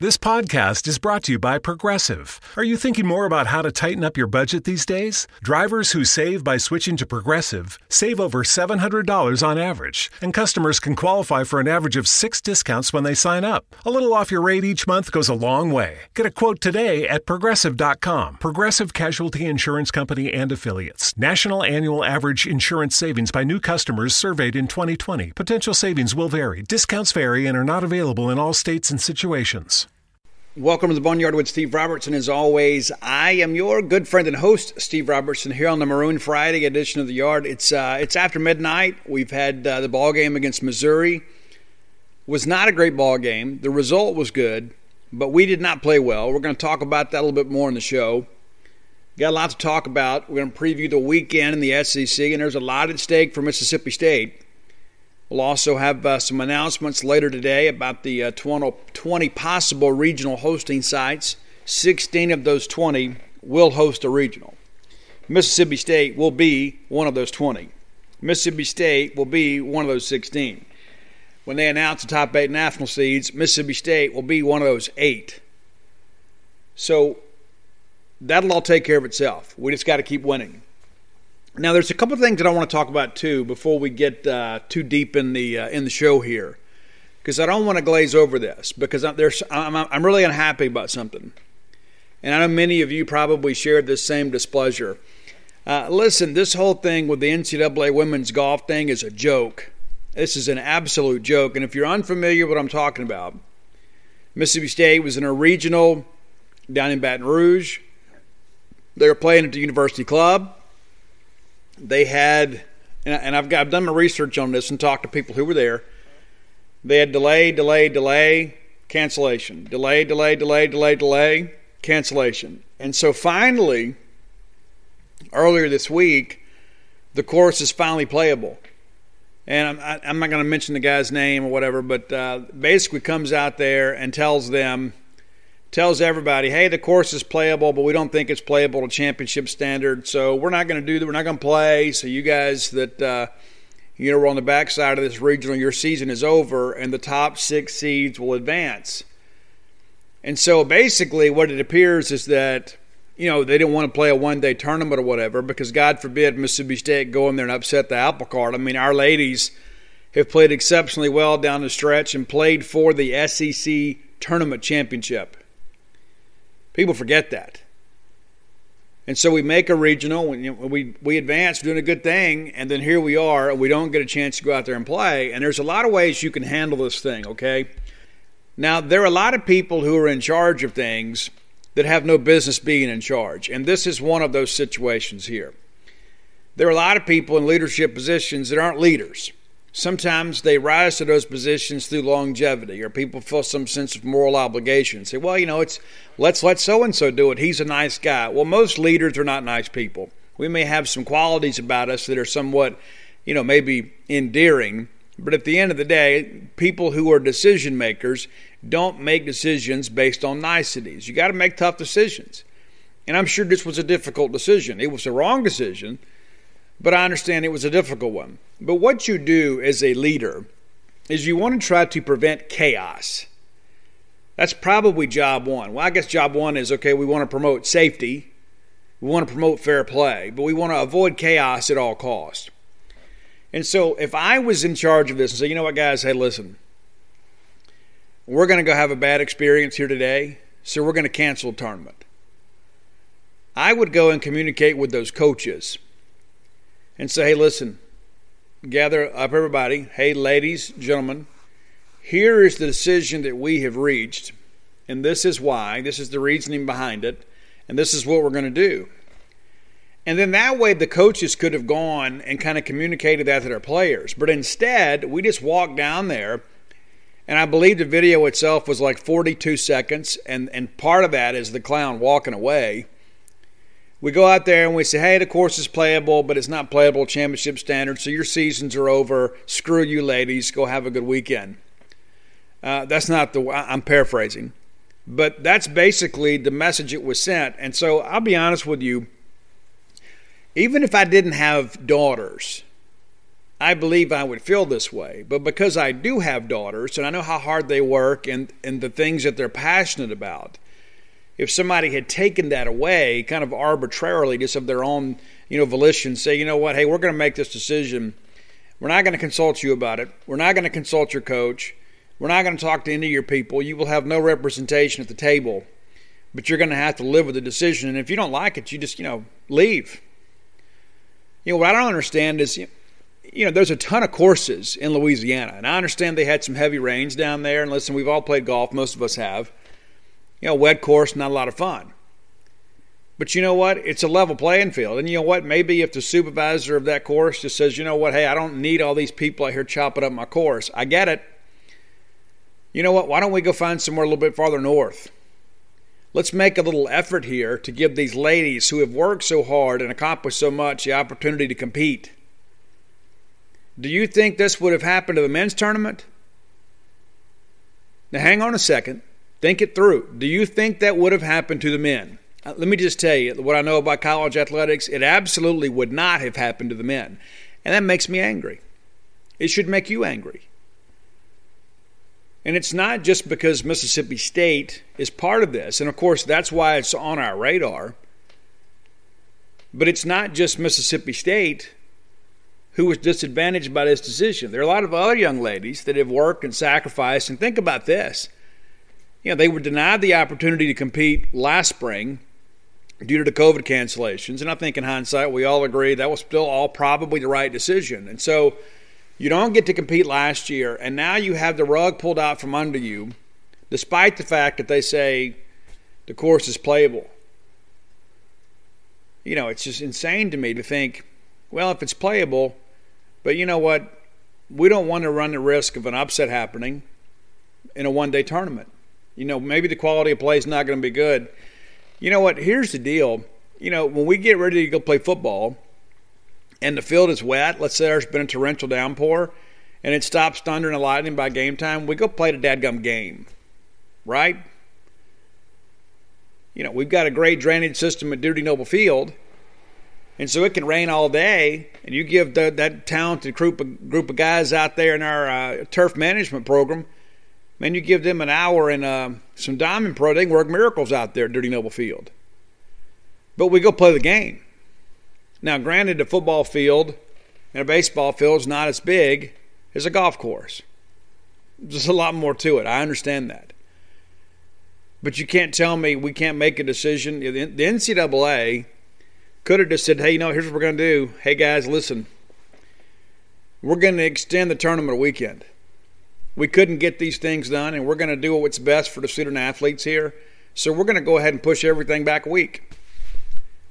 This podcast is brought to you by Progressive. Are you thinking more about how to tighten up your budget these days? Drivers who save by switching to Progressive save over $700 on average, and customers can qualify for an average of 6 discounts when they sign up. A little off your rate each month goes a long way. Get a quote today at Progressive.com. Progressive Casualty Insurance Company and Affiliates. National annual average insurance savings by new customers surveyed in 2020. Potential savings will vary. Discounts vary and are not available in all states and situations. Welcome to the Boneyard with Steve Robertson. As always, I am your good friend and host, Steve Robertson, here on the Maroon Friday edition of the Yard. It's after midnight. We've had the ball game against Missouri. Was not a great ball game. The result was good, but we did not play well. We're going to talk about that a little bit more in the show. Got a lot to talk about. We're going to preview the weekend in the SEC, and there's a lot at stake for Mississippi State. We'll also have some announcements later today about the 20 possible regional hosting sites. 16 of those 20 will host a regional. Mississippi State will be one of those 20. Mississippi State will be one of those 16. When they announce the top 8 national seeds, Mississippi State will be one of those 8. So that'll all take care of itself. We just got to keep winning. Now, there's a couple of things that I want to talk about, too, before we get too deep in the show here, because I don't want to glaze over this, because I'm really unhappy about something. And I know many of you probably shared this same displeasure. Listen, this whole thing with the NCAA women's golf thing is a joke. This is an absolute joke. And if you're unfamiliar with what I'm talking about, Mississippi State was in a regional down in Baton Rouge. They were playing at the University Club. They had, and I've done my research on this and talked to people who were there. They had delay, cancellation. Delay, cancellation. And so finally, earlier this week, the course is finally playable. And I'm not going to mention the guy's name or whatever, but basically comes out there and tells everybody, hey, the course is playable, but we don't think it's playable to championship standard, so we're not going to do that. We're not going to play. So you guys that we're on the backside of this regional, your season is over, and the top 6 seeds will advance. And so basically, what it appears is that they didn't want to play a one-day tournament or whatever, because God forbid Mississippi State go in there and upset the apple cart. I mean, our ladies have played exceptionally well down the stretch and played for the SEC tournament championship. People forget that. And so we make a regional, we advance, doing a good thing, and then here we are, and we don't get a chance to go out there and play. And there's a lot of ways you can handle this thing, okay? Now, there are a lot of people who are in charge of things that have no business being in charge. And this is one of those situations here. There are a lot of people in leadership positions that aren't leaders. Sometimes they rise to those positions through longevity, or people feel some sense of moral obligation. Say, well, let's let so-and-so do it. He's a nice guy. Well, most leaders are not nice people. We may have some qualities about us that are somewhat, maybe endearing. But at the end of the day, people who are decision makers don't make decisions based on niceties. You got to make tough decisions. And I'm sure this was a difficult decision. It was a wrong decision, but I understand it was a difficult one. But what you do as a leader is you want to try to prevent chaos. That's probably job one. Well, I guess job one is, okay, we want to promote safety. We want to promote fair play, but we want to avoid chaos at all costs. And so if I was in charge of this and say, you know what, guys, hey, listen, we're going to go have a bad experience here today, so we're going to cancel the tournament. I would go and communicate with those coaches and say, hey, listen, gather up everybody. Hey, ladies, gentlemen, here is the decision that we have reached, and this is why. This is the reasoning behind it, and this is what we're going to do. And then that way the coaches could have gone and kind of communicated that to their players. But instead, we just walked down there, and I believe the video itself was like 42 seconds, and part of that is the clown walking away. We go out there and we say, hey, the course is playable, but it's not playable championship standard, so your seasons are over. Screw you, ladies. Go have a good weekend. That's not I'm paraphrasing. But that's basically the message it was sent. And so I'll be honest with you, even if I didn't have daughters, I believe I would feel this way. But because I do have daughters and I know how hard they work and the things that they're passionate about, if somebody had taken that away kind of arbitrarily, just of their own, volition, say, you know what, hey, we're going to make this decision. We're not going to consult you about it. We're not going to consult your coach. We're not going to talk to any of your people. You will have no representation at the table, but you're going to have to live with the decision. And if you don't like it, you just, leave. What I don't understand is, there's a ton of courses in Louisiana, and I understand they had some heavy rains down there. And listen, we've all played golf. Most of us have. Wet course, not a lot of fun. But you know what? It's a level playing field. And you know what? Maybe if the supervisor of that course just says, you know what, hey, I don't need all these people out here chopping up my course. I get it. You know what? Why don't we go find somewhere a little bit farther north? Let's make a little effort here to give these ladies who have worked so hard and accomplished so much the opportunity to compete. Do you think this would have happened to the men's tournament? Now, hang on a second. Think it through. Do you think that would have happened to the men? Let me just tell you what I know about college athletics. It absolutely would not have happened to the men. And that makes me angry. It should make you angry. And it's not just because Mississippi State is part of this. And, of course, that's why it's on our radar. But it's not just Mississippi State who was disadvantaged by this decision. There are a lot of other young ladies that have worked and sacrificed. And think about this. They were denied the opportunity to compete last spring due to the COVID cancellations. And I think in hindsight, we all agree that was still all probably the right decision. And so you don't get to compete last year, and now you have the rug pulled out from under you, despite the fact that they say the course is playable. It's just insane to me to think, well, if it's playable, but you know what? We don't want to run the risk of an upset happening in a one-day tournament. Maybe the quality of play is not going to be good. You know what? Here's the deal. When we get ready to go play football and the field is wet, let's say there's been a torrential downpour, and it stops thunder and lightning by game time, we go play the dadgum game, right? We've got a great drainage system at Duty Noble Field, and so it can rain all day, and you give that talented group of guys out there in our turf management program, man, you give them an hour and some Diamond Pro, they can work miracles out there at Duty Noble Field. But we go play the game. Now, granted, a football field and a baseball field is not as big as a golf course. There's a lot more to it. I understand that. But you can't tell me we can't make a decision. The NCAA could have just said, hey, here's what we're going to do. Hey, guys, listen. We're going to extend the tournament a weekend. We couldn't get these things done, and we're going to do what's best for the student athletes here. So we're going to go ahead and push everything back a week.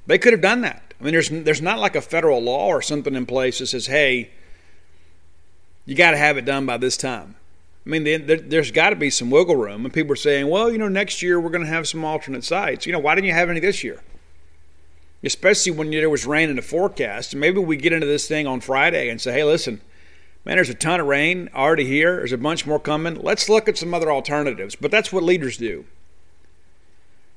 They could have done that. I mean, there's not like a federal law or something in place that says, hey, you got to have it done by this time. I mean, there's got to be some wiggle room. And people are saying, well, next year we're going to have some alternate sites. Why didn't you have any this year? Especially when there was rain in the forecast. And maybe we get into this thing on Friday and say, hey, listen, man, there's a ton of rain already here. There's a bunch more coming. Let's look at some other alternatives. But that's what leaders do.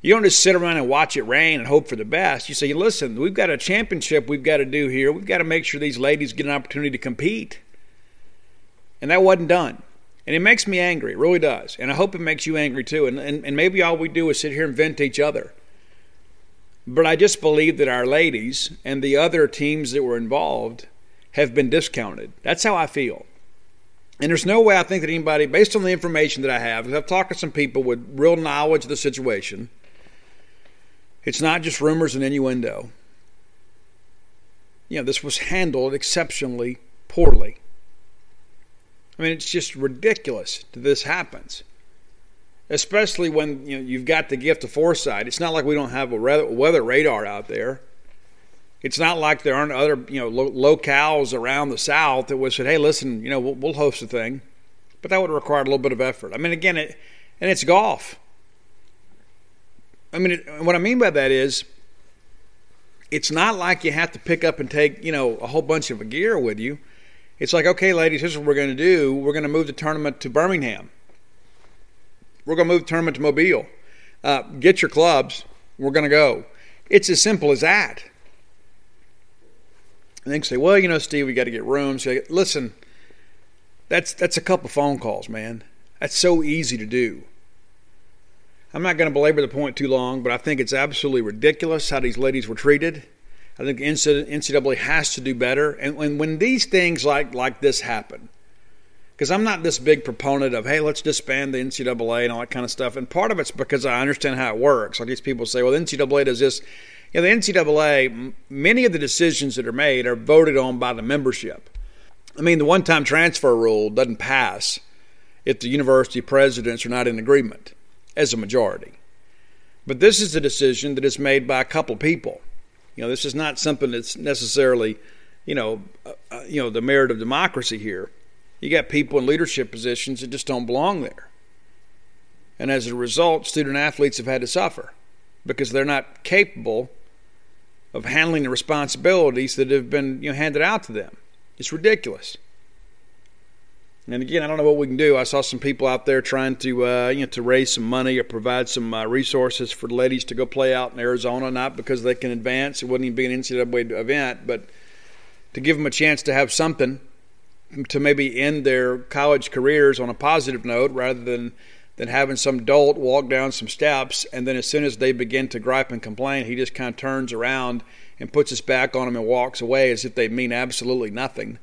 You don't just sit around and watch it rain and hope for the best. You say, listen, we've got a championship we've got to do here. We've got to make sure these ladies get an opportunity to compete. And that wasn't done. And it makes me angry. It really does. And I hope it makes you angry too. And maybe all we do is sit here and vent to each other. But I just believe that our ladies and the other teams that were involved have been discounted. That's how I feel. And there's no way I think that anybody, based on the information that I have, because I've talked to some people with real knowledge of the situation, it's not just rumors and innuendo. This was handled exceptionally poorly. I mean, it's just ridiculous that this happens. Especially when you've got the gift of foresight. It's not like we don't have a weather radar out there. It's not like there aren't other locales around the South that would say, hey, listen, we'll host a thing. But that would require a little bit of effort. I mean, again, and it's golf. I mean, what I mean by that is it's not like you have to pick up and take, a whole bunch of gear with you. It's like, okay, ladies, here's what we're going to do. We're going to move the tournament to Birmingham. We're going to move the tournament to Mobile. Get your clubs. We're going to go. It's as simple as that. And they can say, well, Steve, we got to get rooms. Listen, that's a couple phone calls, man. That's so easy to do. I'm not going to belabor the point too long, but I think it's absolutely ridiculous how these ladies were treated. I think the NCAA has to do better. And when these things like this happen, because I'm not this big proponent of, hey, let's disband the NCAA and all that kind of stuff. And part of it's because I understand how it works. Like these people say, well, the NCAA does this. The NCAA, many of the decisions that are made are voted on by the membership. I mean, the one-time transfer rule doesn't pass if the university presidents are not in agreement as a majority. But this is a decision that is made by a couple people. This is not something that's necessarily, the merit of democracy here. You got people in leadership positions that just don't belong there. And as a result, student athletes have had to suffer because they're not capable of handling the responsibilities that have been handed out to them. It's ridiculous. And again, I don't know what we can do. I saw some people out there trying to to raise some money or provide some resources for the ladies to go play out in Arizona, not because they can advance. It wouldn't even be an NCAA event, but to give them a chance to have something to maybe end their college careers on a positive note rather than having some dolt walk down some steps, and then as soon as they begin to gripe and complain, he just kind of turns around and puts his back on them and walks away as if they mean absolutely nothing.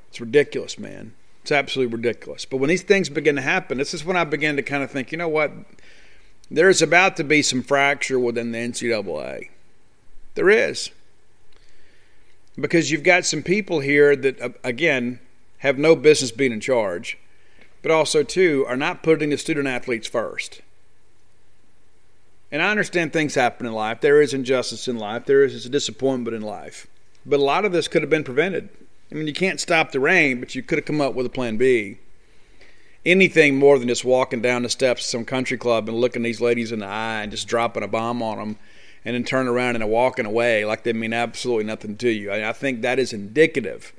It's ridiculous, man. It's absolutely ridiculous. But when these things begin to happen, this is when I begin to kind of think, you know what? There's about to be some fracture within the NCAA. There is. Because you've got some people here that, again, have no business being in charge, but also, too, are not putting the student athletes first. And I understand things happen in life. There is injustice in life. There is a disappointment in life. But a lot of this could have been prevented. I mean, you can't stop the rain, but you could have come up with a plan B. Anything more than just walking down the steps of some country club and looking these ladies in the eye and just dropping a bomb on them and then turning around and walking away like they mean absolutely nothing to you. I think that is indicative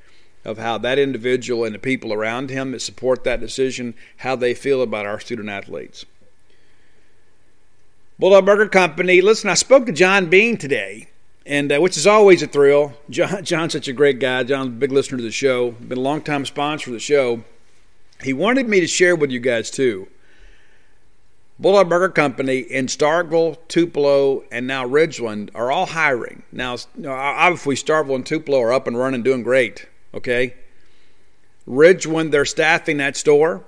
of how that individual and the people around him that support that decision, how they feel about our student athletes. Bulldog Burger Company. Listen, I spoke to John Bean today, and which is always a thrill. John's such a great guy. John's a big listener to the show. Been a long-time sponsor of the show. He wanted me to share with you guys, too. Bulldog Burger Company in Starkville, Tupelo, and now Ridgeland are all hiring. Now, obviously, Starkville and Tupelo are up and running, doing great, okay? Ridgeland, they're staffing that store.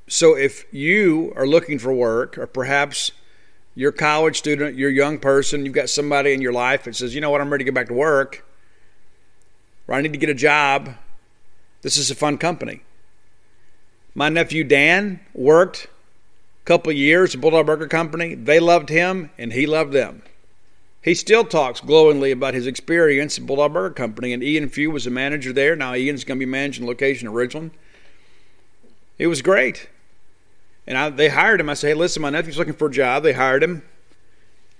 So if you are looking for work, or perhaps you're a college student, you're a young person, you've got somebody in your life that says, you know what, I'm ready to get back to work, or I need to get a job, this is a fun company. My nephew Dan worked a couple of years at Bulldog Burger Company. They loved him, and he loved them. He still talks glowingly about his experience at Bulldog Burger Company, and Ian Few was a manager there. Now Ian's going to be managing the location at Ridgeland. It was great. And they hired him. I said, hey, listen, my nephew's looking for a job. They hired him.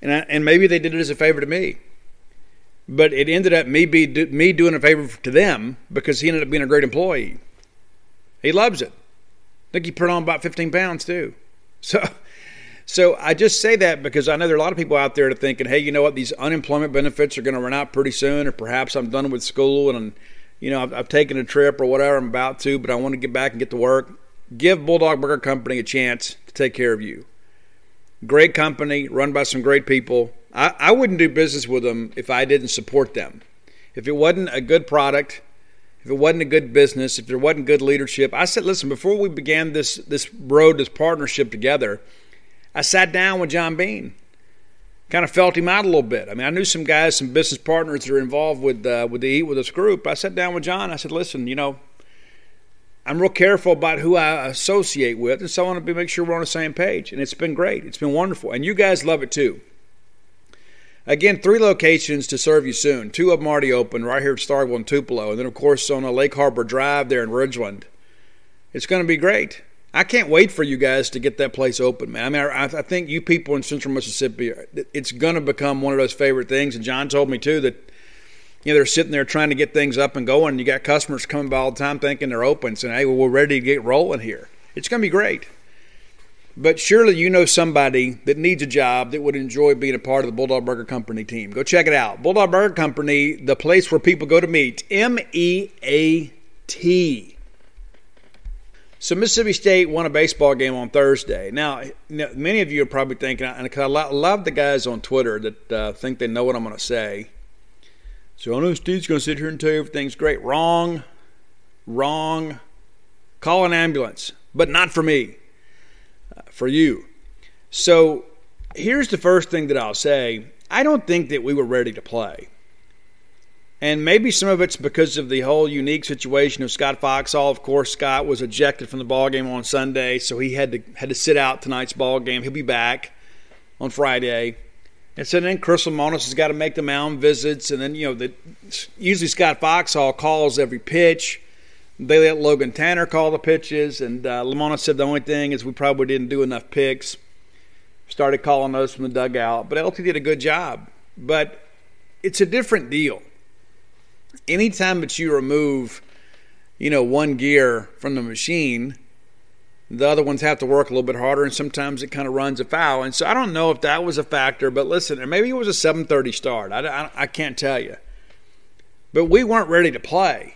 And maybe they did it as a favor to me. But it ended up me doing a favor to them because he ended up being a great employee. He loves it. I think he put on about 15 pounds too. So I just say that because I know there are a lot of people out there that are thinking, hey, you know what, these unemployment benefits are going to run out pretty soon, or perhaps I'm done with school and I've taken a trip or whatever I'm about to, but I want to get back and get to work. Give Bulldog Burger Company a chance to take care of you. Great company, run by some great people. I wouldn't do business with them if I didn't support them. If it wasn't a good product, if it wasn't a good business, if there wasn't good leadership. I said, listen, before we began this road, this partnership together, I sat down with John Bean, kind of felt him out a little bit. I mean, I knew some guys, some business partners that are involved with the Eat With Us group. I sat down with John. I said, listen, I'm real careful about who I associate with, and so I want to make sure we're on the same page. And it's been great. It's been wonderful. And you guys love it too. Again, 3 locations to serve you soon. 2 of them already open right here at Starkville and Tupelo. And then, of course, on Lake Harbor Drive there in Ridgeland. It's going to be great. I can't wait for you guys to get that place open, man. I mean, I think you people in Central Mississippi, it's going to become one of those favorite things. And John told me, too, that they're sitting there trying to get things up and going. And you got customers coming by all the time thinking they're open, saying, hey, well, we're ready to get rolling here. It's going to be great. But surely you know somebody that needs a job that would enjoy being a part of the Bulldog Burger Company team. Go check it out. Bulldog Burger Company, the place where people go to meet. MEAT. So Mississippi State won a baseball game on Thursday. Now, many of you are probably thinking, and I love the guys on Twitter that think they know what I'm going to say. So I know Steve's going to sit here and tell you everything's great. Wrong. Call an ambulance, but not for me. For you. So here's the first thing that I'll say. I don't think that we were ready to play. And maybe some of it's because of the whole unique situation of Scott Foxhall. Of course, Scott was ejected from the ball game on Sunday, so he had to sit out tonight's ball game. He'll be back on Friday. And so then Chris Lemonis has got to make the mound visits. And then, usually Scott Foxhall calls every pitch. They let Logan Tanner call the pitches. And Lemonis said the only thing is we probably didn't do enough picks. Started calling those from the dugout. But LT did a good job. But it's a different deal. Anytime that you remove, one gear from the machine, the other ones have to work a little bit harder, and sometimes it kind of runs afoul. And so I don't know if that was a factor, but listen, maybe it was a 7:30 start. I can't tell you. But we weren't ready to play.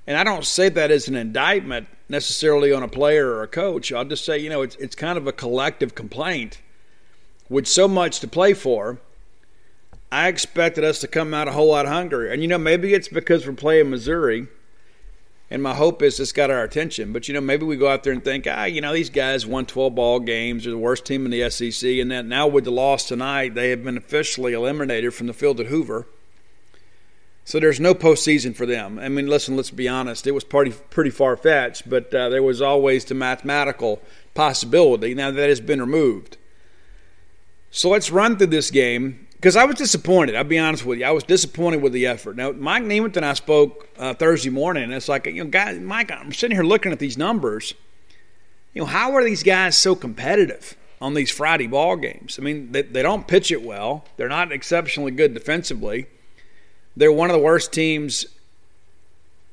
And I don't say that as an indictment necessarily on a player or a coach. I'll just say, it's kind of a collective complaint. With so much to play for, I expected us to come out a whole lot hungrier. And, maybe it's because we're playing Missouri, and my hope is it's got our attention. But, maybe we go out there and think, these guys won 12 ball games. They're the worst team in the SEC. And then now with the loss tonight, they have been officially eliminated from the field at Hoover. So there's no postseason for them. I mean, listen, let's be honest. It was pretty far-fetched, but there was always the mathematical possibility. Now that has been removed. So let's run through this game. Because I was disappointed, I'll be honest with you. I was disappointed with the effort. Now, Mike Nemeth and I spoke Thursday morning, and it's like, guys, Mike, I'm sitting here looking at these numbers. How are these guys so competitive on these Friday ball games? I mean, they don't pitch it well. They're not exceptionally good defensively. They're one of the worst teams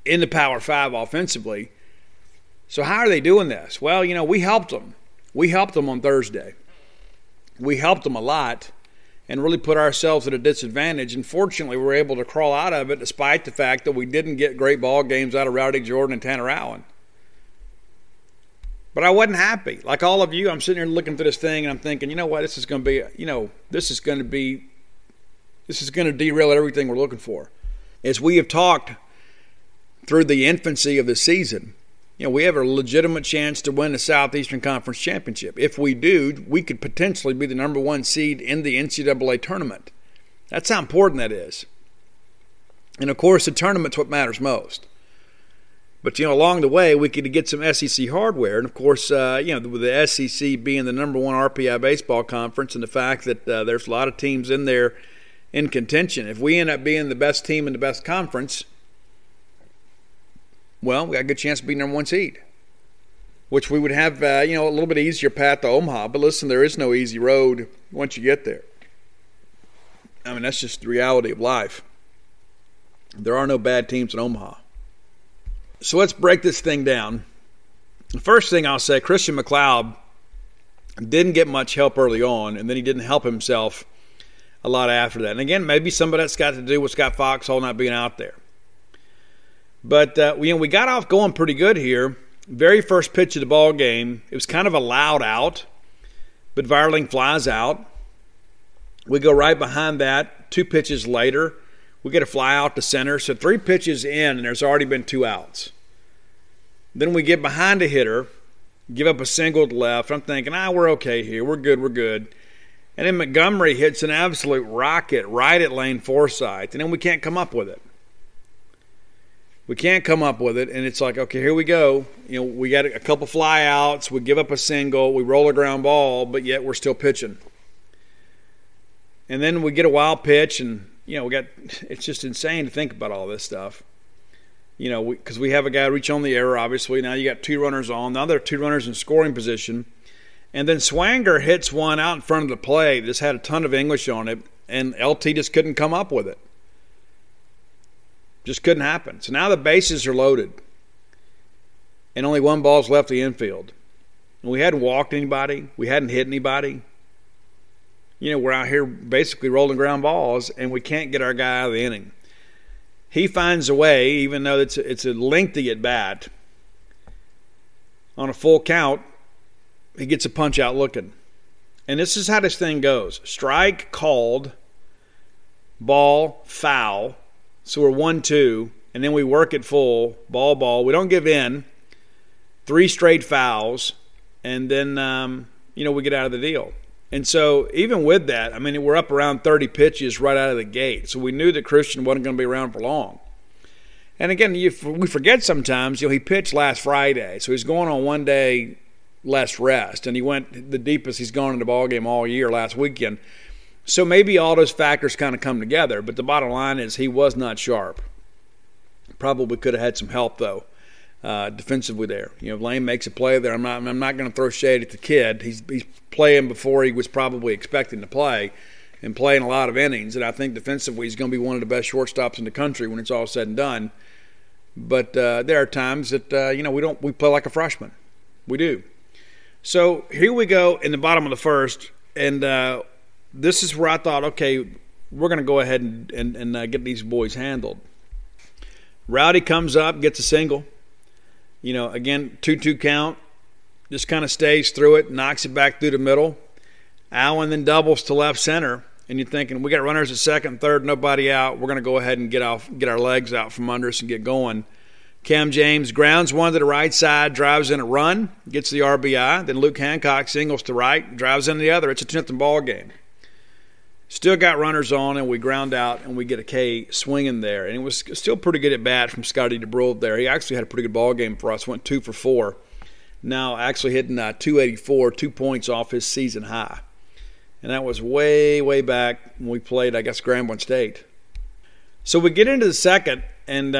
in the Power 5 offensively. So how are they doing this? Well, we helped them. We helped them on Thursday. We helped them a lot. And really put ourselves at a disadvantage. And fortunately, we were able to crawl out of it despite the fact that we didn't get great ball games out of Rowdy Jordan and Tanner Allen. But I wasn't happy. Like all of you, I'm sitting here looking through this thing, and I'm thinking, what, this is going to be, this is going to derail everything we're looking for. As we have talked through the infancy of the season, we have a legitimate chance to win the Southeastern Conference Championship. If we do, we could potentially be the number 1 seed in the NCAA tournament. That's how important that is. And, of course, the tournament's what matters most. But, along the way, we could get some SEC hardware. And, of course, with the SEC being the number 1 RPI baseball conference and the fact that there's a lot of teams in there in contention, if we end up being the best team in the best conference, well, we got a good chance to be number 1 seed, which we would have, a little bit easier path to Omaha. But listen, there is no easy road once you get there. I mean, that's just the reality of life. There are no bad teams in Omaha. So let's break this thing down. The first thing I'll say, Christian MacLeod didn't get much help early on, and then he didn't help himself a lot after that. And again, maybe some of that's got to do with Scott Foxhall not being out there. But, we got off going pretty good here. Very first pitch of the ball game, it was kind of a loud out, but Varling flies out. We go right behind that. 2 pitches later, we get a fly out to center. So 3 pitches in, and there's already been 2 outs. Then we get behind a hitter, give up a single to left. I'm thinking, we're okay here. We're good. And then Montgomery hits an absolute rocket right at lane Forsythe, and then we can't come up with it. And it's like, okay, here we go. We got a couple fly outs. We give up a single. We roll a ground ball, but yet we're still pitching. And then we get a wild pitch, and, it's just insane to think about all this stuff. Because we have a guy reach on the error, obviously. Now you got 2 runners on. Now there are 2 runners in scoring position. And then Swanger hits one out in front of the plate. Just had a ton of English on it, and LT just couldn't come up with it. Just couldn't happen. So now the bases are loaded. And only 1 ball's left the infield. We hadn't walked anybody. We hadn't hit anybody. We're out here basically rolling ground balls, and we can't get our guy out of the inning. He finds a way, even though it's a lengthy at bat. On a full count, he gets a punch out looking. And this is how this thing goes. Strike called, ball, foul. So we're 1-2, and then we work it full, ball. We don't give in. 3 straight fouls, and then, we get out of the deal. And so even with that, we're up around 30 pitches right out of the gate. So we knew that Christian wasn't going to be around for long. And again, we forget sometimes, he pitched last Friday. So he's going on 1 day less rest. And he went the deepest he's gone in the ballgame all year last weekend. So maybe all those factors kind of come together. But the bottom line is he was not sharp. Probably could have had some help, though, defensively there. Lane makes a play there. I'm not going to throw shade at the kid. He's playing before he was probably expecting to play and playing a lot of innings. And I think defensively he's going to be one of the best shortstops in the country when it's all said and done. But there are times that, we play like a freshman. We do. So here we go in the bottom of the first. And this is where I thought, okay, we're going to go ahead and get these boys handled. Rowdy comes up, gets a single. Again, 2-2 count. Just kind of stays through it, knocks it back through the middle. Allen then doubles to left center. And you're thinking, we got runners at second, third, nobody out. We're going to go ahead and get our legs out from under us and get going. Cam James grounds one to the right side, drives in a run, gets the RBI. Then Luke Hancock singles to right, drives in the other. It's a 10th ball game. Still got runners on, and we ground out, and we get a K swinging there. And it was still pretty good at bat from Scotty DeBrule there. He actually had a pretty good ball game for us, went 2 for 4. Now actually hitting 284, 2 points off his season high. And that was way, way back when we played, I guess, Grambling State. So we get into the second, and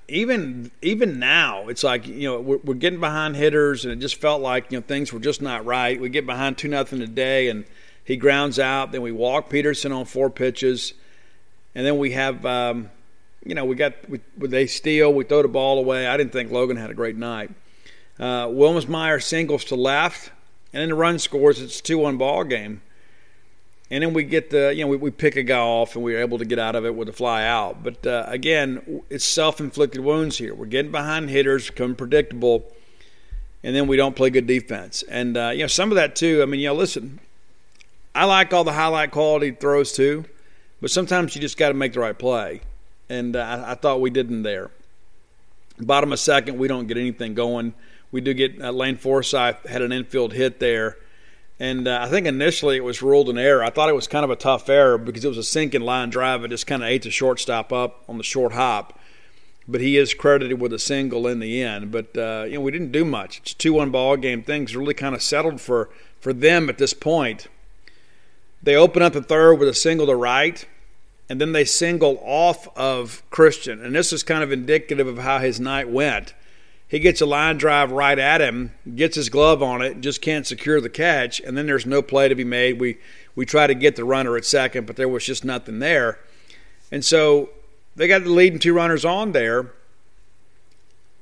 even now, it's like, we're getting behind hitters, and it just felt like, things were just not right. We get behind 2-0 today, and he grounds out. Then we walk Peterson on 4 pitches. And then we have, they steal. We throw the ball away. I didn't think Logan had a great night. Wilmsmeyer singles to left. And then the run scores. It's a 2-1 ball game. And then we get we pick a guy off, and we were able to get out of it with a fly out. But, again, it's self-inflicted wounds here. We're getting behind hitters, becoming predictable, and then we don't play good defense. And, some of that too, listen, I like all the highlight quality throws too, but sometimes you just got to make the right play. And I thought we didn't there. Bottom of second, we don't get anything going. We do get Lane Forsythe had an infield hit there. And I think initially it was ruled an error. I thought it was kind of a tough error because it was a sinking line drive. It just kind of ate the shortstop up on the short hop. But he is credited with a single in the end. But, we didn't do much. It's a 2-1 ball game. Things really kind of settled for them at this point. They open up the third with a single to right, and then they single off of Christian. And this is kind of indicative of how his night went. He gets a line drive right at him, gets his glove on it, just can't secure the catch, and then there's no play to be made. We try to get the runner at second, but there was just nothing there. And so they got the leading 2 runners on there,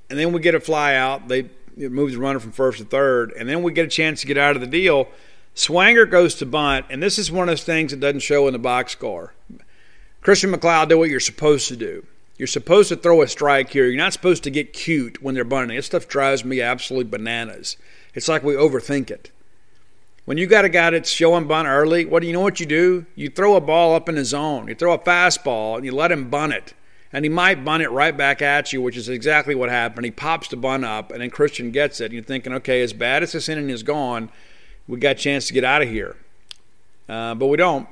and then we get a fly out. It moves the runner from first to third, and then we get a chance to get out of the deal. Swanger goes to bunt, and this is one of those things that doesn't show in the box score. Christian MacLeod did what you're supposed to do. You're supposed to throw a strike here. You're not supposed to get cute when they're bunting. This stuff drives me absolutely bananas. It's like we overthink it. When you got a guy that's showing bunt early, what you do? You throw a ball up in the zone. You throw a fastball, and you let him bunt it. And he might bunt it right back at you, which is exactly what happened. He pops the bunt up, and then Christian gets it. And you're thinking, okay, as bad as this inning is gone, we got a chance to get out of here. But we don't.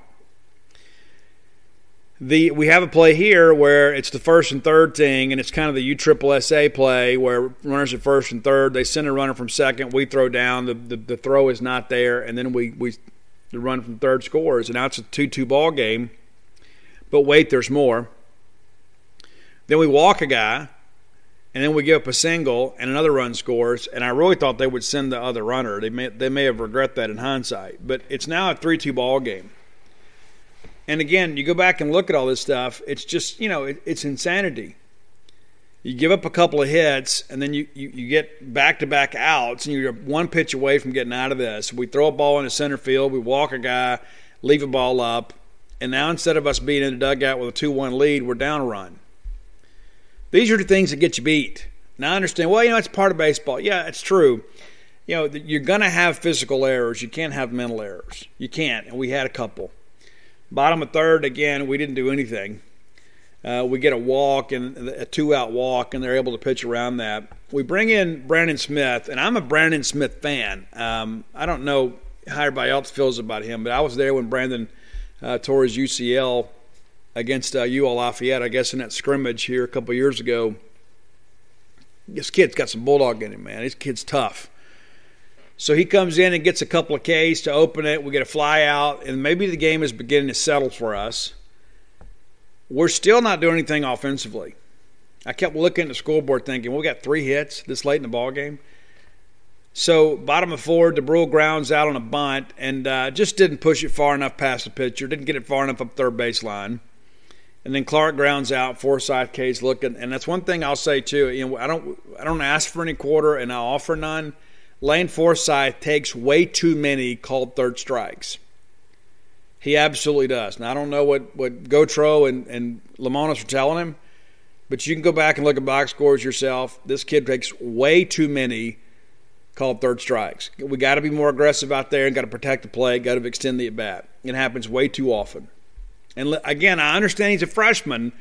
We have a play here where it's the first and third thing, and it's kind of the USSSA play where runners at first and third, they send a runner from second, we throw down, the throw is not there, and then the run from third scores. And now it's a 2-2 ball game. But wait, there's more. Then we walk a guy, and then we give up a single, and another run scores, and I really thought they would send the other runner. They may have regret that in hindsight. But it's now a 3-2 ball game. And again, you go back and look at all this stuff, it's just, it's insanity. You give up a couple of hits, and then you get back-to-back outs, and you're one pitch away from getting out of this. We throw a ball into center field, we walk a guy, leave a ball up, and now instead of us being in the dugout with a 2-1 lead, we're down a run. These are the things that get you beat. Now I understand, well, it's part of baseball. Yeah, it's true. You're going to have physical errors. You can't have mental errors. You can't, and we had a couple. Bottom of third, again, we didn't do anything. We get a walk, and a 2-out walk, and they're able to pitch around that. We bring in Brandon Smith, and I'm a Brandon Smith fan. I don't know how everybody else feels about him, but I was there when Brandon tore his UCL against UL Lafayette, I guess in that scrimmage here a couple years ago. This kid's got some bulldog in him, man. This kid's tough. So he comes in and gets a couple of Ks to open it. We get a fly out, and maybe the game is beginning to settle for us. We're still not doing anything offensively. I kept looking at the scoreboard thinking, we got 3 hits this late in the ball game. So bottom of 4, DeBrule grounds out on a bunt and just didn't push it far enough past the pitcher, didn't get it far enough up third baseline. And then Clark grounds out, Forsythe K's looking. And that's one thing I'll say too. I don't ask for any quarter and I offer none. Lane Forsythe takes way too many called third strikes. He absolutely does. Now, I don't know what Gautreaux and Lamonis are telling him, but you can go back and look at box scores yourself. This kid takes way too many called third strikes. We got to be more aggressive out there and got to protect the play, got to extend the at-bat. It happens way too often. And again, I understand he's a freshman,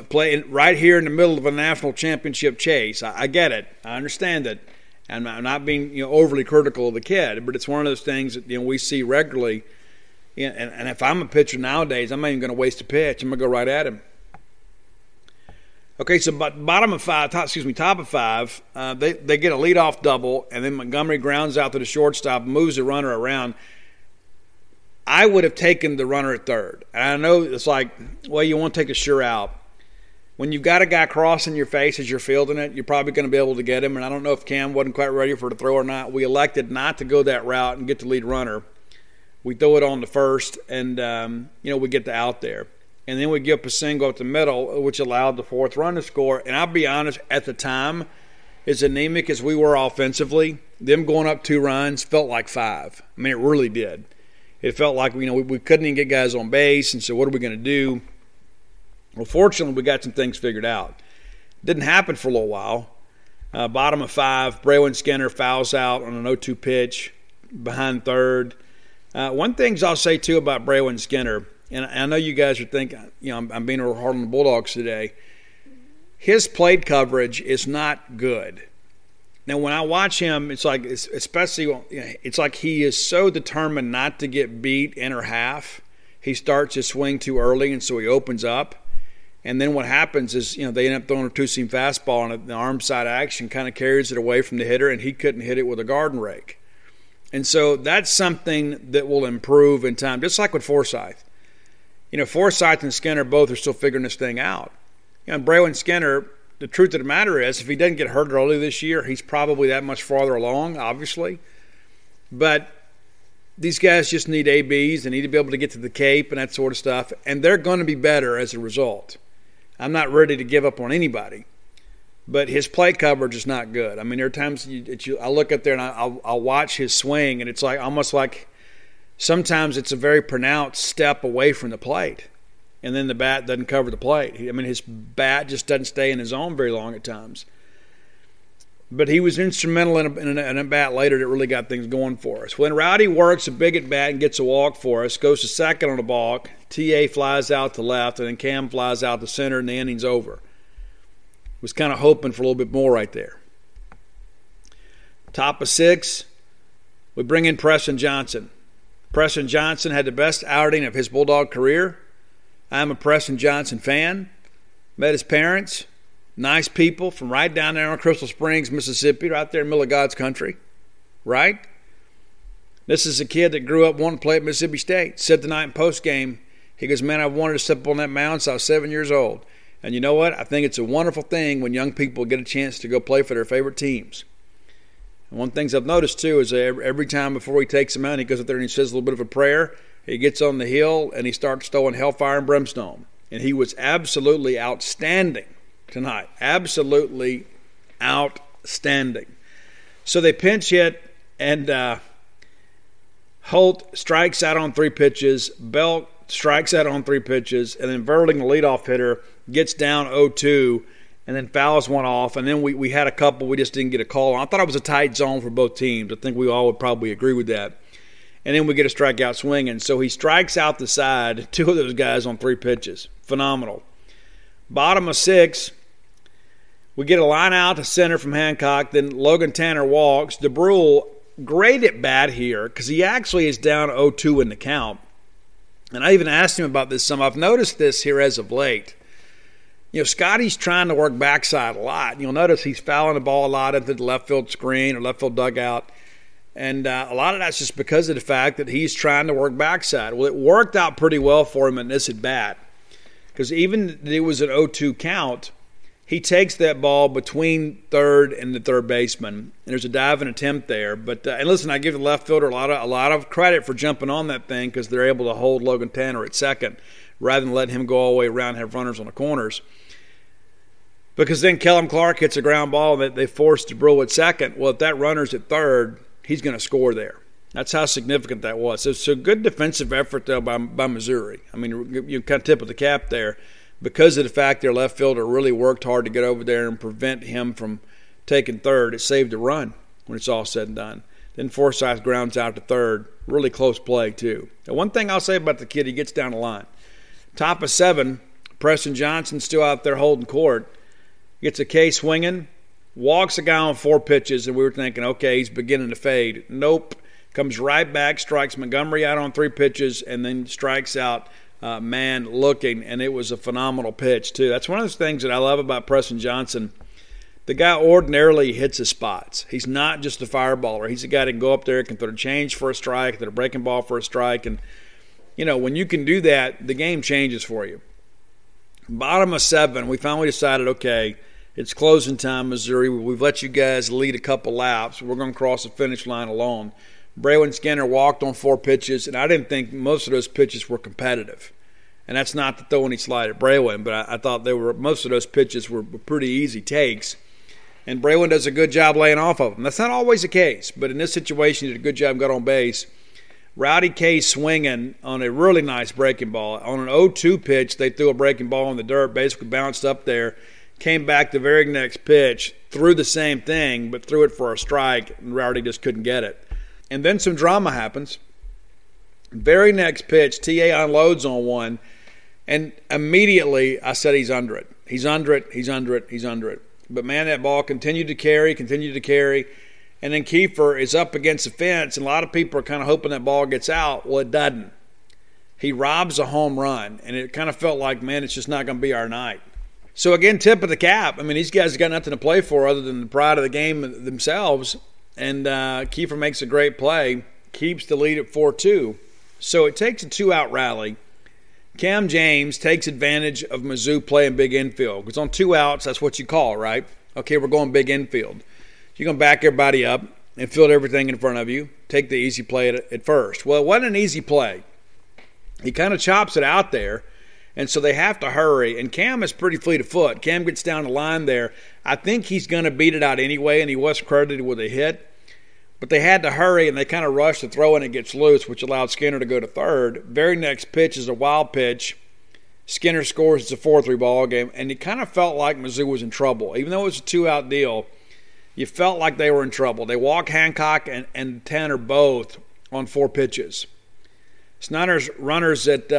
playing right here in the middle of a national championship chase. I get it. I understand it. And I'm not being overly critical of the kid, but it's one of those things that we see regularly. And if I'm a pitcher nowadays, I'm not even going to waste a pitch. I'm going to go right at him. Okay, so top of 5, they get a leadoff double, and then Montgomery grounds out to the shortstop, moves the runner around. I would have taken the runner at third. And I know it's like, well, you want to take a sure out. When you've got a guy crossing your face as you're fielding it, you're probably going to be able to get him. And I don't know if Cam wasn't quite ready for the throw or not. We elected not to go that route and get the lead runner. We throw it on the first, and we get the out there. And then we give up a single at the middle, which allowed the fourth run to score. And I'll be honest, at the time, as anemic as we were offensively, them going up 2 runs felt like 5. I mean, it really did. It felt like we couldn't even get guys on base, and so what are we going to do? Well, fortunately, we got some things figured out. Didn't happen for a little while. Bottom of 5, Braylon Skinner fouls out on an 0-2 pitch behind third. One thing I'll say, too, about Braylon Skinner, and I know you guys are thinking, I'm being real hard on the Bulldogs today. His plate coverage is not good. Now, when I watch him, it's like he is so determined not to get beat in or half. He starts his swing too early, and so he opens up. And then what happens is, they end up throwing a 2-seam fastball, and the arm side action kind of carries it away from the hitter, and he couldn't hit it with a garden rake. And so that's something that will improve in time, just like with Forsythe. Forsythe and Skinner both are still figuring this thing out. Braylon Skinner, the truth of the matter is, if he doesn't get hurt early this year, he's probably that much farther along, obviously. But these guys just need ABs. They need to be able to get to the Cape and that sort of stuff, and they're going to be better as a result. I'm not ready to give up on anybody, but his play coverage is not good. I mean, there are times I look up there and I'll watch his swing, and it's like almost like sometimes it's a very pronounced step away from the plate, and then the bat doesn't cover the plate. I mean, his bat just doesn't stay in his zone very long at times. But he was instrumental in a bat later that really got things going for us. When Rowdy works a big at bat and gets a walk for us, goes to second on the balk, TA flies out to left, and then Cam flies out to center, and the inning's over. Was kind of hoping for a little bit more right there. Top of 6, we bring in Preston Johnson. Preston Johnson had the best outing of his Bulldog career. I'm a Preston Johnson fan. Met his parents. Nice people from right down there in Crystal Springs, Mississippi, right there in the middle of God's country. Right? This is a kid that grew up wanting to play at Mississippi State. Said tonight in postgame, he goes, man, I've wanted to step on that mound since I was 7 years old. And you know what? I think it's a wonderful thing when young people get a chance to go play for their favorite teams. And one of the things I've noticed, too, is every time before he takes them out, he goes up there and he says a little bit of a prayer. He gets on the hill and he starts throwing hellfire and brimstone. And he was absolutely outstanding tonight. Absolutely outstanding. So they pinch hit, and Holt strikes out on 3 pitches. Belt strikes out on 3 pitches. And then Verling, the leadoff hitter, gets down 0-2 and then fouls one off. And then we had a couple we just didn't get a call on. I thought it was a tight zone for both teams. I think we all would probably agree with that. And then we get a strikeout swinging. So he strikes out the side, 2 of those guys on 3 pitches. Phenomenal. Bottom of 6, we get a line out to center from Hancock. Then Logan Tanner walks. DeBrule, great at bat here because he actually is down 0-2 in the count. And I even asked him about this some. I've noticed this here as of late. You know, Scotty's trying to work backside a lot. You'll notice he's fouling the ball a lot into the left field screen or left field dugout. And a lot of that's just because of the fact that he's trying to work backside. Well, it worked out pretty well for him in this at bat. Because even it was an 0-2 count, he takes that ball between third and the third baseman. And there's a diving attempt there. But and listen, I give the left fielder a lot of credit for jumping on that thing because they're able to hold Logan Tanner at second rather than letting him go all the way around and have runners on the corners. Because then Kellum Clark hits a ground ball and they force DeBrule at second. Well, if that runner's at third, he's going to score there. That's how significant that was. So good defensive effort, though, by Missouri. I mean, you kind of tip of the cap there because of the fact their left fielder really worked hard to get over there and prevent him from taking third. It saved a run when it's all said and done. Then Forsythe grounds out to third. Really close play, too. Now, one thing I'll say about the kid, he gets down the line. Top of 7, Preston Johnson still out there holding court. Gets a K swinging, walks a guy on 4 pitches, and we were thinking, okay, he's beginning to fade. Nope. Comes right back, strikes Montgomery out on 3 pitches, and then strikes out Man looking, and it was a phenomenal pitch, too. That's one of those things that I love about Preston Johnson. The guy ordinarily hits his spots. He's not just a fireballer. He's a guy that can go up there, can throw a change for a strike, throw a breaking ball for a strike, and, you know, when you can do that, the game changes for you. Bottom of 7, we finally decided, okay, it's closing time, Missouri. We've let you guys lead a couple laps. We're going to cross the finish line alone. Braylon Skinner walked on 4 pitches, and I didn't think most of those pitches were competitive. And that's not to throw any slide at Braylon, but I thought most of those pitches were pretty easy takes. And Braylon does a good job laying off of them. That's not always the case, but in this situation, he did a good job, got on base. Rowdy K swinging on a really nice breaking ball. On an 0-2 pitch, they threw a breaking ball in the dirt, basically bounced up there. Came back the very next pitch, threw the same thing, but threw it for a strike, and Rowdy just couldn't get it. And then some drama happens. Very next pitch, TA unloads on one, and immediately I said he's under it. He's under it, he's under it, he's under it. But, man, that ball continued to carry, and then Kiefer is up against the fence, and a lot of people are kind of hoping that ball gets out. Well, it doesn't. He robs a home run, and it kind of felt like, man, it's just not going to be our night. So, again, tip of the cap. I mean, these guys got nothing to play for other than the pride of the game themselves. And Kiefer makes a great play, keeps the lead at 4-2. So it takes a 2-out rally. Cam James takes advantage of Mizzou playing big infield. Because on 2 outs, that's what you call, right? Okay, we're going big infield. You're going to back everybody up and field everything in front of you. Take the easy play at first. Well, it wasn't an easy play. He kind of chops it out there. And so they have to hurry. And Cam is pretty fleet of foot. Cam gets down the line there. I think he's going to beat it out anyway, and he was credited with a hit. But they had to hurry, and they kind of rushed the throw, and it gets loose, which allowed Skinner to go to third. Very next pitch is a wild pitch. Skinner scores. It's a 4-3 ball game. And it kind of felt like Mizzou was in trouble. Even though it was a 2-out deal, you felt like they were in trouble. They walk Hancock and Tanner both on 4 pitches. Snyder's runners at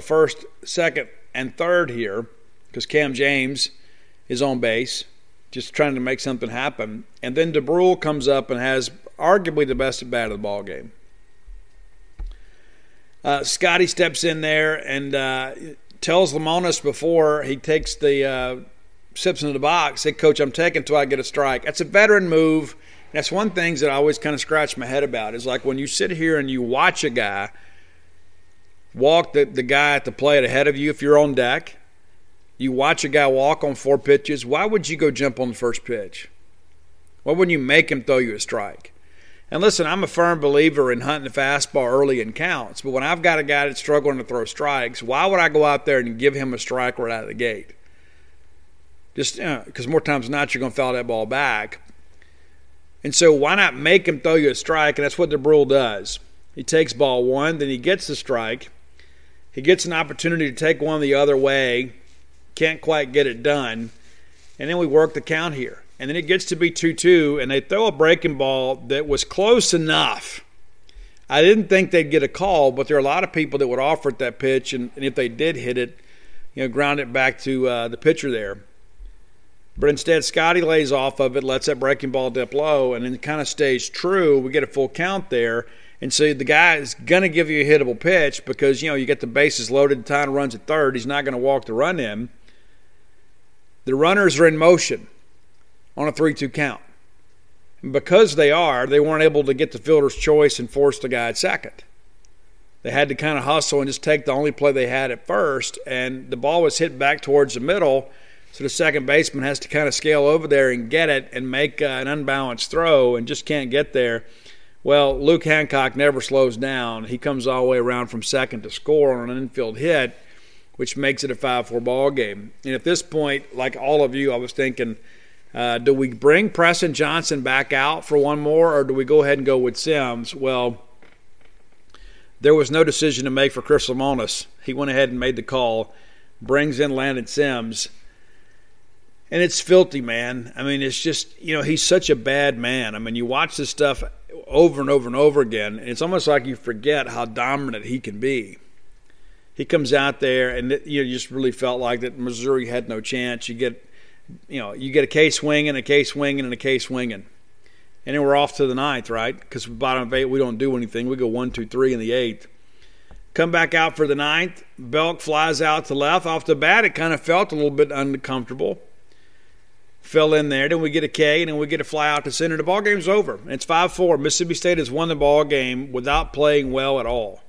first, second, and third here because Cam James is on base, just trying to make something happen. And then DeBrule comes up and has arguably the best at bat of the ball game. Scotty steps in there and tells Lamonis before he takes the sips into the box, "Hey, Coach, I'm taking until I get a strike." That's a veteran move. That's one thing that I always kind of scratch my head about is like when you sit here and you watch a guy walk the guy at the plate ahead of you if you're on deck. You watch a guy walk on 4 pitches. Why would you go jump on the first pitch? Why wouldn't you make him throw you a strike? And listen, I'm a firm believer in hunting the fastball early in counts. But when I've got a guy that's struggling to throw strikes, why would I go out there and give him a strike right out of the gate? just because more times than not you're going to foul that ball back. And so why not make him throw you a strike? And that's what DeBrule does. He takes ball one, then he gets the strike. He gets an opportunity to take one the other way, can't quite get it done, and then we work the count here. And then it gets to be 2-2, and they throw a breaking ball that was close enough. I didn't think they'd get a call, but there are a lot of people that would offer it that pitch, and if they did hit it, ground it back to the pitcher there. But instead, Scotty lays off of it, lets that breaking ball dip low, and then it kind of stays true. We get a full count there. And so the guy is going to give you a hittable pitch because, you get the bases loaded, time runs at third. He's not going to walk the run in. The runners are in motion on a 3-2 count. And because they weren't able to get the fielder's choice and force the guy at second. They had to kind of hustle and just take the only play they had at first, and the ball was hit back towards the middle, so the second baseman has to kind of scale over there and get it and make an unbalanced throw and just can't get there. Well, Luke Hancock never slows down. He comes all the way around from second to score on an infield hit, which makes it a 5-4 ball game. And at this point, like all of you, I was thinking, do we bring Preston Johnson back out for one more, or do we go ahead and go with Sims? Well, there was no decision to make for Chris Lamonis. He went ahead and made the call, brings in Landon Sims. And it's filthy, man. I mean, it's just, he's such a bad man. I mean, you watch this stuff over and over and over again, and it's almost like you forget how dominant he can be. He comes out there, and you just really felt like that Missouri had no chance. You get a K swinging, a K swinging, and a K swinging. And then we're off to the ninth, right? Because bottom of 8, we don't do anything. We go 1, 2, 3 in the 8th. Come back out for the ninth. Belk flies out to left. Off the bat, it kind of felt a little bit uncomfortable. Fell in there. Then we get a K, and then we get a fly out to center. The ball game's over. And it's 5-4. Mississippi State has won the ball game without playing well at all.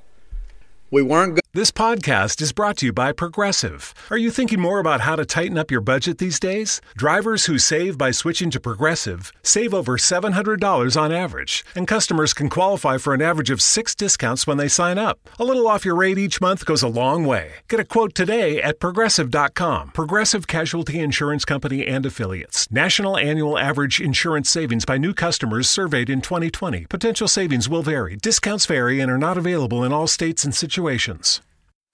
We weren't good. This podcast is brought to you by Progressive. Are you thinking more about how to tighten up your budget these days? Drivers who save by switching to Progressive save over $700 on average, and customers can qualify for an average of 6 discounts when they sign up. A little off your rate each month goes a long way. Get a quote today at Progressive.com. Progressive Casualty Insurance Company and Affiliates. National annual average insurance savings by new customers surveyed in 2020. Potential savings will vary. Discounts vary and are not available in all states and situations.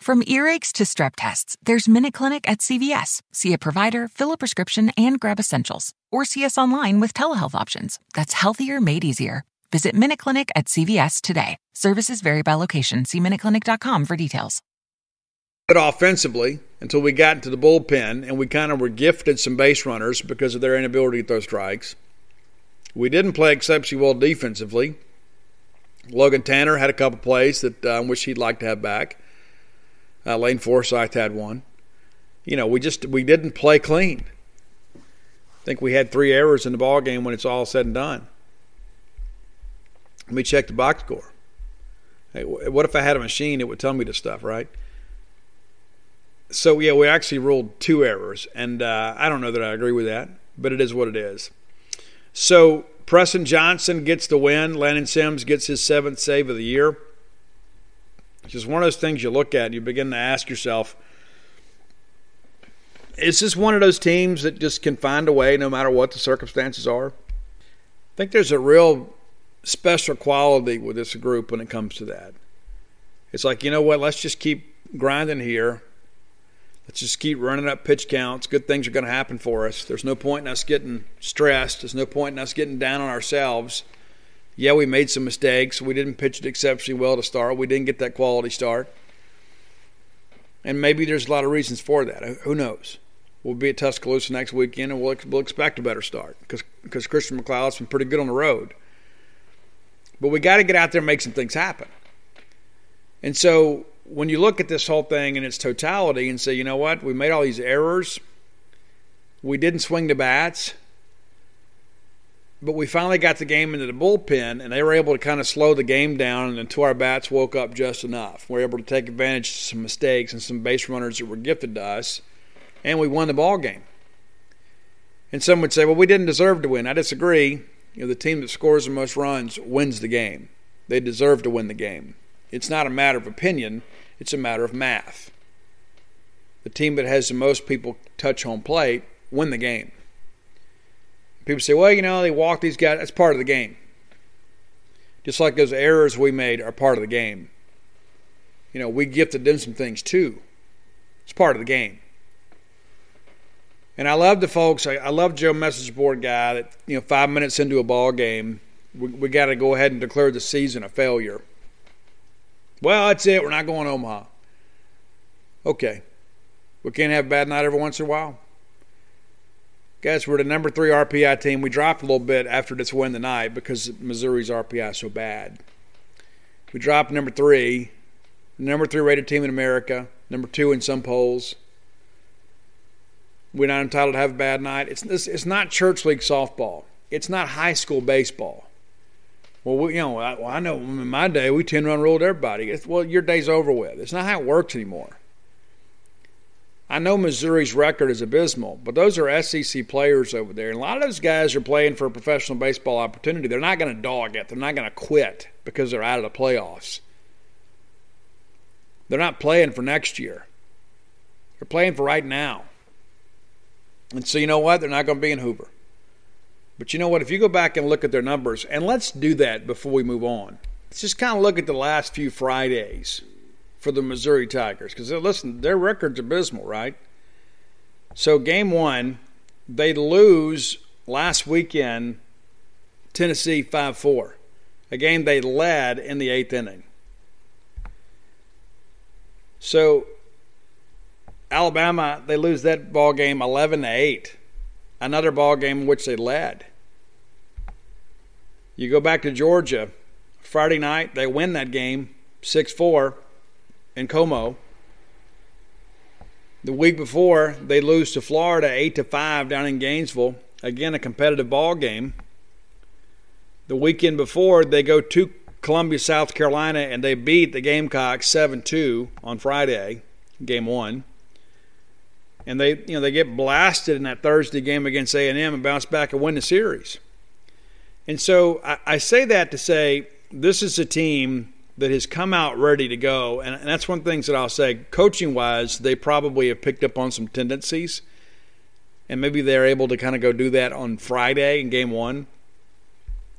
From earaches to strep tests, there's Minute Clinic at CVS. See a provider, fill a prescription, and grab essentials. Or see us online with telehealth options. That's healthier made easier. Visit Minute Clinic at CVS today. Services vary by location. See MinuteClinic.com for details. Offensively until we got into the bullpen, and we kind of were gifted some base runners because of their inability to throw strikes. We didn't play exceptionally well defensively. Logan Tanner had a couple plays that I wish he'd like to have back. Lane Forsythe had one. We didn't play clean. I think we had 3 errors in the ball game when it's all said and done. Let me check the box score. Hey, what if I had a machine that would tell me this stuff, right? So, we actually ruled 2 errors, and I don't know that I agree with that, but it is what it is. So, Preston Johnson gets the win. Landon Sims gets his 7th save of the year. It's just one of those things you look at and you begin to ask yourself, is this one of those teams that just can find a way no matter what the circumstances are? I think there's a real special quality with this group when it comes to that. It's like, let's just keep grinding here. Let's just keep running up pitch counts. Good things are going to happen for us. There's no point in us getting stressed. There's no point in us getting down on ourselves. Yeah, we made some mistakes. We didn't pitch it exceptionally well to start. We didn't get that quality start. And maybe there's a lot of reasons for that. Who knows? We'll be at Tuscaloosa next weekend, and we'll expect a better start because Christian MacLeod's been pretty good on the road. But we got to get out there and make some things happen. And so when you look at this whole thing in its totality and say, you know what, we made all these errors. We didn't swing the bats. But we finally got the game into the bullpen, and they were able to kind of slow the game down until our bats woke up just enough. We were able to take advantage of some mistakes and some base runners that were gifted to us, and we won the ball game. And some would say, well, we didn't deserve to win. I disagree. The team that scores the most runs wins the game. They deserve to win the game. It's not a matter of opinion. It's a matter of math. The team that has the most people touch home plate win the game. People say, well, they walk these guys. That's part of the game. Just like those errors we made are part of the game. We gifted them some things too. It's part of the game. And I love the folks. I love Joe Message Board guy that 5 minutes into a ball game, we got to go ahead and declare the season a failure. Well, that's it. We're not going to Omaha. Okay. We can't have a bad night every once in a while. Guys, we're the number 3 RPI team. We dropped a little bit after this win tonight because Missouri's RPI is so bad. We dropped number 3, number 3 rated team in America, number 2 in some polls. We're not entitled to have a bad night. It's not church league softball. It's not high school baseball. Well, I know in my day we 10-run ruled everybody. Well, your day's over with. It's not how it works anymore. I know Missouri's record is abysmal, but those are SEC players over there. And a lot of those guys are playing for a professional baseball opportunity. They're not going to dog it. They're not going to quit because they're out of the playoffs. They're not playing for next year. They're playing for right now. And so you know what? They're not going to be in Hoover. But you know what? If you go back and look at their numbers, and let's do that before we move on. Let's just kind of look at the last few Fridays for the Missouri Tigers. Because, listen, their record's abysmal, right? So game 1, they lose last weekend, Tennessee 5-4. A game they led in the 8th inning. So Alabama, they lose that ball game 11-8. Another ball game in which they led. You go back to Georgia, Friday night, they win that game 6-4 in Como. The week before, they lose to Florida 8-5 down in Gainesville. Again, a competitive ball game. The weekend before, they go to Columbia, South Carolina, and they beat the Gamecocks 7-2 on Friday, game 1. And they get blasted in that Thursday game against A&M and bounce back and win the series. And so I say that to say this is a team that has come out ready to go. And that's one of the things that I'll say. Coaching-wise, they probably have picked up on some tendencies. And maybe they're able to kind of go do that on Friday in game 1.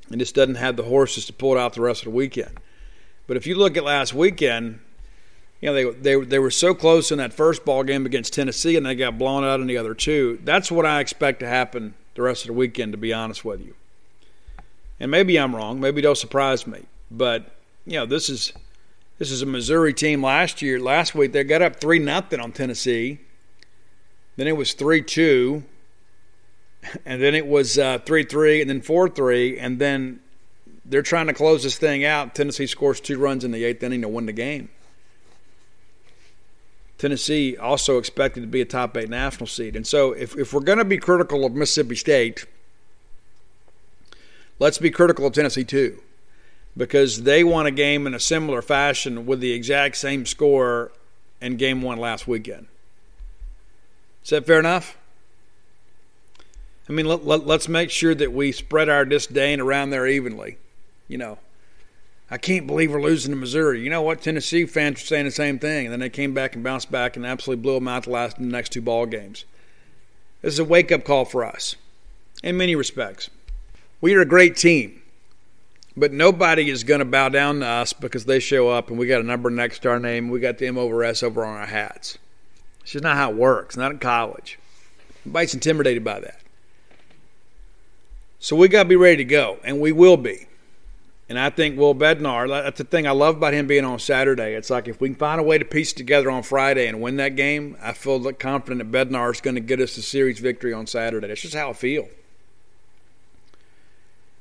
And just doesn't have the horses to pull it out the rest of the weekend. But if you look at last weekend, they were so close in that first ball game against Tennessee, and they got blown out in the other 2. That's what I expect to happen the rest of the weekend, to be honest with you. And maybe I'm wrong. Maybe they'll surprise me. But this is a Missouri team. Last week they got up 3-0 on Tennessee. Then it was 3-2, and then it was 3-3, and then 4-3, and then they're trying to close this thing out. Tennessee scores 2 runs in the 8th inning to win the game. Tennessee also expected to be a top 8 national seed. And so if we're going to be critical of Mississippi State, let's be critical of Tennessee too, because they won a game in a similar fashion with the exact same score in game 1 last weekend. Is that fair enough? I mean, let's make sure that we spread our disdain around there evenly. I can't believe we're losing to Missouri. You know what? Tennessee fans were saying the same thing, and then they came back and bounced back and absolutely blew them out the next 2 ball games. This is a wake-up call for us in many respects. We are a great team, but nobody is going to bow down to us because they show up and we got a number next to our name. We got the M over S over on our hats. It's just not how it works, not in college. Everybody's intimidated by that. So we got to be ready to go, and we will be. And I think Will Bednar, that's the thing I love about him being on Saturday. It's like if we can find a way to piece it together on Friday and win that game, I feel confident that Bednar is going to get us the series victory on Saturday. That's just how I feel.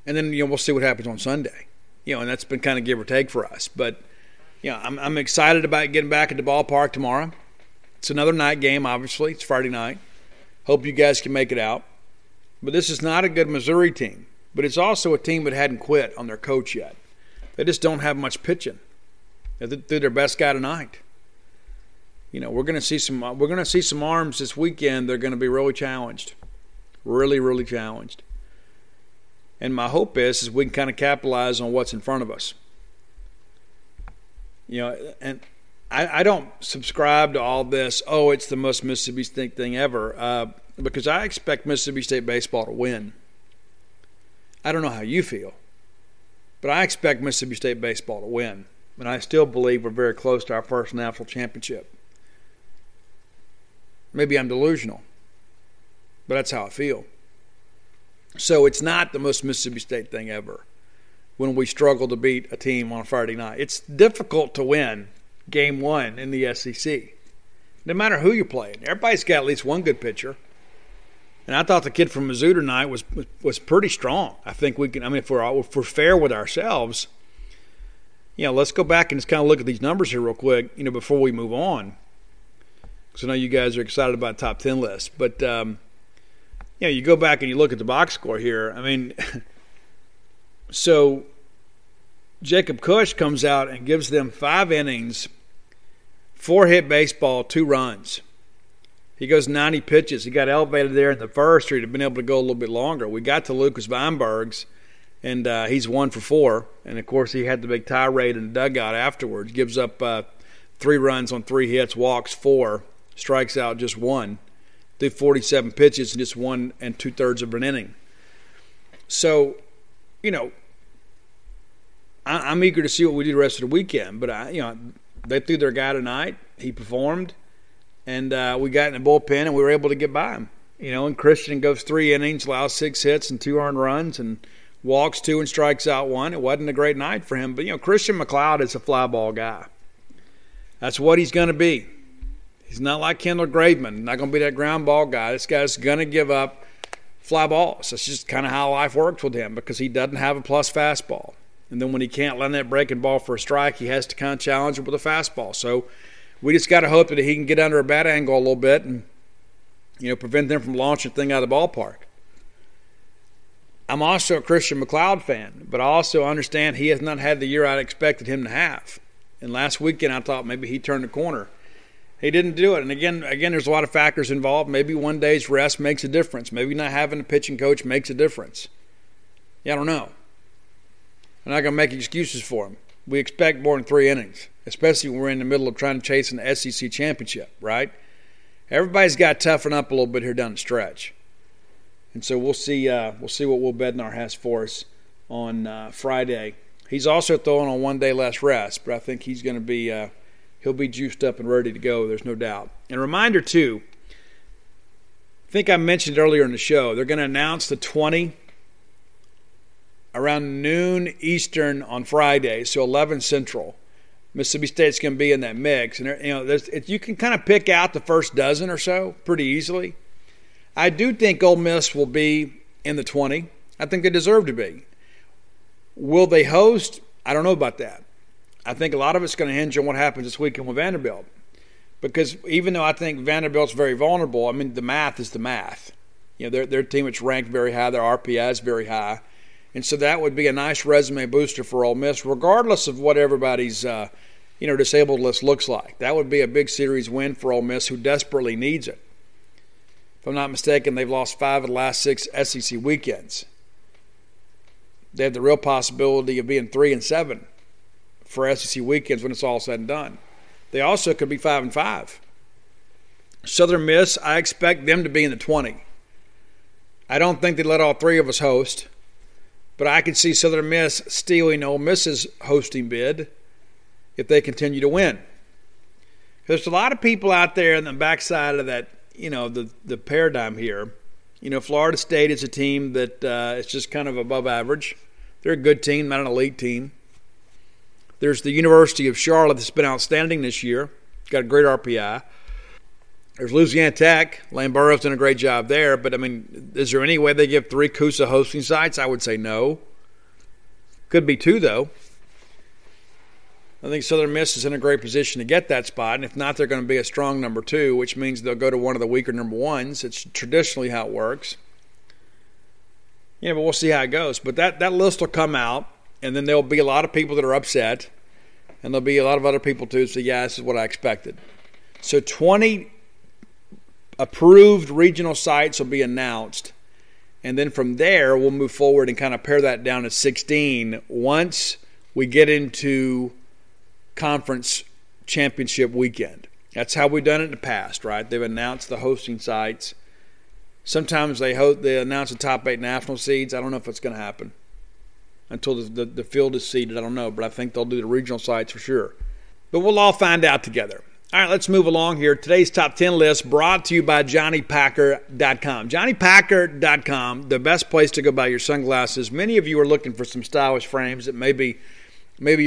And then, we'll see what happens on Sunday. And that's been kind of give or take for us. But, I'm excited about getting back at the ballpark tomorrow. It's another night game, obviously. It's Friday night. Hope you guys can make it out. But this is not a good Missouri team. But it's also a team that hadn't quit on their coach yet. They just don't have much pitching. They threw their best guy tonight. We're going to see some arms this weekend. They're going to be really challenged, really, really challenged. And my hope is we can kind of capitalize on what's in front of us. And I don't subscribe to all this. Oh, it's the most Mississippi State thing ever. because I expect Mississippi State baseball to win. I don't know how you feel, but I expect Mississippi State baseball to win. And I still believe we're very close to our first national championship. Maybe I'm delusional, but that's how I feel. So it's not the most Mississippi State thing ever when we struggle to beat a team on a Friday night. It's difficult to win game one in the SEC, no matter who you're playing. Everybody's got at least one good pitcher. And I thought the kid from Mizzou tonight was pretty strong. I think we can. I mean, if we're fair with ourselves, let's go back and just kind of look at these numbers here real quick, before we move on. Because I know you guys are excited about top 10 lists. But, you go back and you look at the box score here. I mean, so Jacob Cush comes out and gives them 5 innings, 4 hit baseball, 2 runs. He goes 90 pitches. He got elevated there in the first, or he'd have been able to go a little bit longer. We got to Lucas Weinberg's, and he's 1 for 4. And, of course, he had the big tirade in the dugout afterwards. Gives up 3 runs on 3 hits, walks 4, strikes out just 1. Threw 47 pitches in just 1 2/3 of an inning. So, I'm eager to see what we do the rest of the weekend. But, they threw their guy tonight. He performed. And we got in the bullpen, and we were able to get by him. And Christian goes 3 innings, allows 6 hits and 2 earned runs, and walks 2 and strikes out 1. It wasn't a great night for him. But, Christian MacLeod is a fly ball guy. That's what he's going to be. He's not like Kendall Graveman. Not going to be that ground ball guy. This guy's going to give up fly balls. That's just kind of how life works with him, because he doesn't have a plus fastball. And then when he can't land that breaking ball for a strike, he has to kind of challenge it with a fastball. So we just got to hope that he can get under a bat angle a little bit and, prevent them from launching the thing out of the ballpark. I'm also a Christian MacLeod fan, but I also understand he has not had the year I expected him to have. And last weekend I thought maybe he turned the corner. He didn't do it. And again, there's a lot of factors involved. Maybe one day's rest makes a difference. Maybe not having a pitching coach makes a difference. I don't know. I'm not going to make excuses for him. We expect more than 3 innings, especially when we're in the middle of trying to chase an SEC championship, right? Everybody's got to toughen up a little bit here down the stretch. And so we'll see what Will Bednar has for us on Friday. He's also throwing on 1 day less rest, but I think he's going to be he'll be juiced up and ready to go, there's no doubt. And a reminder, too, I think I mentioned earlier in the show, they're going to announce the 20 around noon Eastern on Friday, so 11 Central. Mississippi State's going to be in that mix. And, you can kind of pick out the first dozen or so pretty easily. I do think Ole Miss will be in the 20. I think they deserve to be. Will they host? I don't know about that. I think a lot of it's going to hinge on what happens this weekend with Vanderbilt. Because even though I think Vanderbilt's very vulnerable, I mean, the math is the math. Their team is ranked very high. Their RPI is very high. And so that would be a nice resume booster for Ole Miss, regardless of what everybody's disabled list looks like. That would be a big series win for Ole Miss, who desperately needs it. If I'm not mistaken, they've lost 5 of the last 6 SEC weekends. They have the real possibility of being 3-7 for SEC weekends when it's all said and done. They also could be 5-5. Southern Miss, I expect them to be in the 20. I don't think they let all 3 of us host, but I could see Southern Miss stealing Ole Miss's hosting bid if they continue to win. There's a lot of people out there on the backside of that, the paradigm here. Florida State is a team that is just kind of above average. They're a good team, not an elite team. There's the University of Charlotte that's been outstanding this year. Got a great RPI. There's Louisiana Tech. Lane Burroughs done a great job there. But, is there any way they give 3 CUSA hosting sites? I would say no. Could be 2, though. I think Southern Miss is in a great position to get that spot. And if not, they're going to be a strong number 2, which means they'll go to one of the weaker number 1s. It's traditionally how it works. But we'll see how it goes. But that list will come out, and then there'll be a lot of people that are upset. And there'll be a lot of other people, too, that say, yeah, this is what I expected. So 20 approved regional sites will be announced. And then from there, we'll move forward and kind of pare that down to 16 once we get into conference championship weekend. That's how we've done it in the past, right? They've announced the hosting sites. Sometimes they announce the top 8 national seeds. I don't know if it's going to happen until the field is seeded. I don't know, but I think they'll do the regional sites for sure. But we'll all find out together. All right, let's move along here. Today's top 10 list brought to you by JohnnyPacker.com. JohnnyPacker.com, the best place to go buy your sunglasses. Many of you are looking for some stylish frames that maybe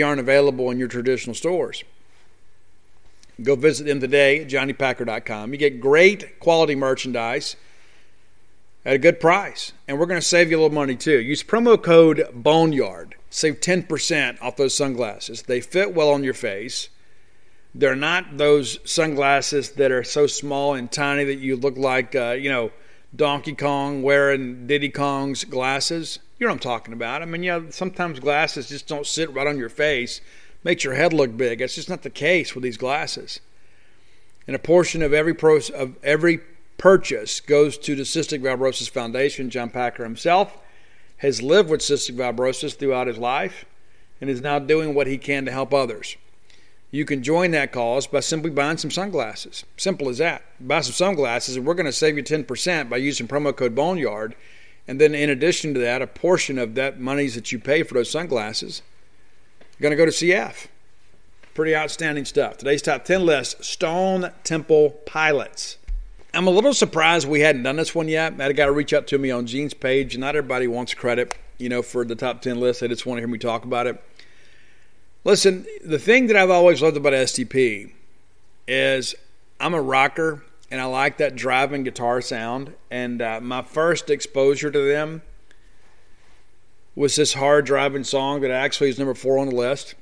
aren't available in your traditional stores. Go visit them today at JohnnyPacker.com. You get great quality merchandise at a good price. And we're going to save you a little money too. Use promo code Boneyard. Save 10% off those sunglasses. They fit well on your face. They're not those sunglasses that are so small and tiny that you look like, Donkey Kong wearing Diddy Kong's glasses. You know what I'm talking about. I mean, sometimes glasses just don't sit right on your face. Makes your head look big. That's just not the case with these glasses. And a portion of every purchase goes to the Cystic Fibrosis Foundation. John Packer himself has lived with cystic fibrosis throughout his life and is now doing what he can to help others. You can join that cause by simply buying some sunglasses. Simple as that. Buy some sunglasses, and we're going to save you 10% by using promo code Boneyard. And then in addition to that, a portion of that monies that you pay for those sunglasses are going to go to CF. Pretty outstanding stuff. Today's top 10 list, Stone Temple Pilots. I'm a little surprised we hadn't done this one yet. I had a guy reach out to me on Gene's page, and not everybody wants credit, for the top 10 list. They just want to hear me talk about it. Listen, the thing that I've always loved about STP is I'm a rocker, and I like that driving guitar sound. And my first exposure to them was this hard driving song that actually is number 4 on the list.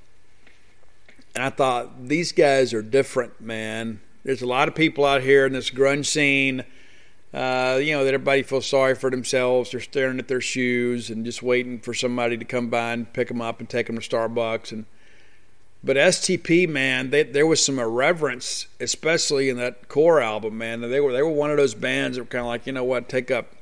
And I thought, these guys are different, man. There's a lot of people out here in this grunge scene, that everybody feels sorry for themselves. They're staring at their shoes and just waiting for somebody to come by and pick them up and take them to Starbucks. But STP, man, there was some irreverence, especially in that core album, man. They were one of those bands that were kind of like, you know what, take up,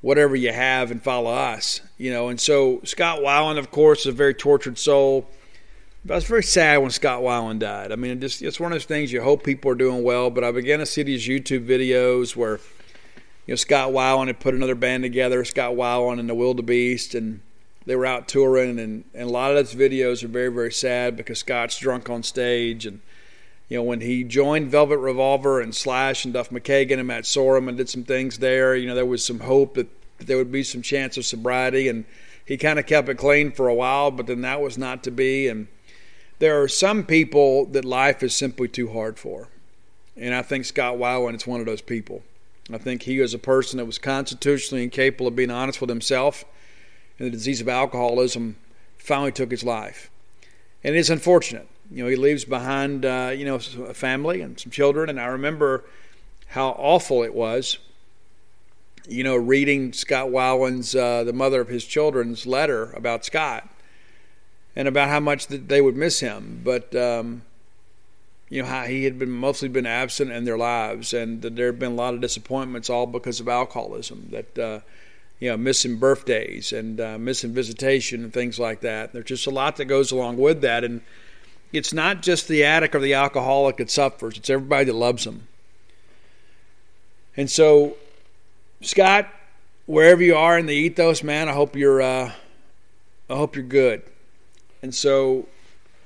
whatever you have and follow us, And so Scott Weiland, of course, is a very tortured soul. But I was very sad when Scott Weiland died. I mean, it's one of those things you hope people are doing well. But I began to see these YouTube videos where, Scott Weiland had put another band together, Scott Weiland and the Wildebeest, and they were out touring, and a lot of those videos are very, very sad because Scott's drunk on stage. And, when he joined Velvet Revolver and Slash and Duff McKagan and Matt Sorum and did some things there, there was some hope that there would be some chance of sobriety. And he kind of kept it clean for a while, but then that was not to be. And there are some people that life is simply too hard for. And I think Scott Weiland is one of those people. I think he was a person that was constitutionally incapable of being honest with himself. And the disease of alcoholism finally took his life. And it is unfortunate. He leaves behind, a family and some children. And I remember how awful it was, reading Scott Weiland's, the mother of his children's letter about Scott and about how much that they would miss him. But, how he had mostly been absent in their lives, and that there had been a lot of disappointments all because of alcoholism, that, missing birthdays and missing visitation and things like that. There's just a lot that goes along with that. And it's not just the addict or the alcoholic that suffers. It's everybody that loves them. And so, Scott, wherever you are in the ethos, man, I hope you're good. And so,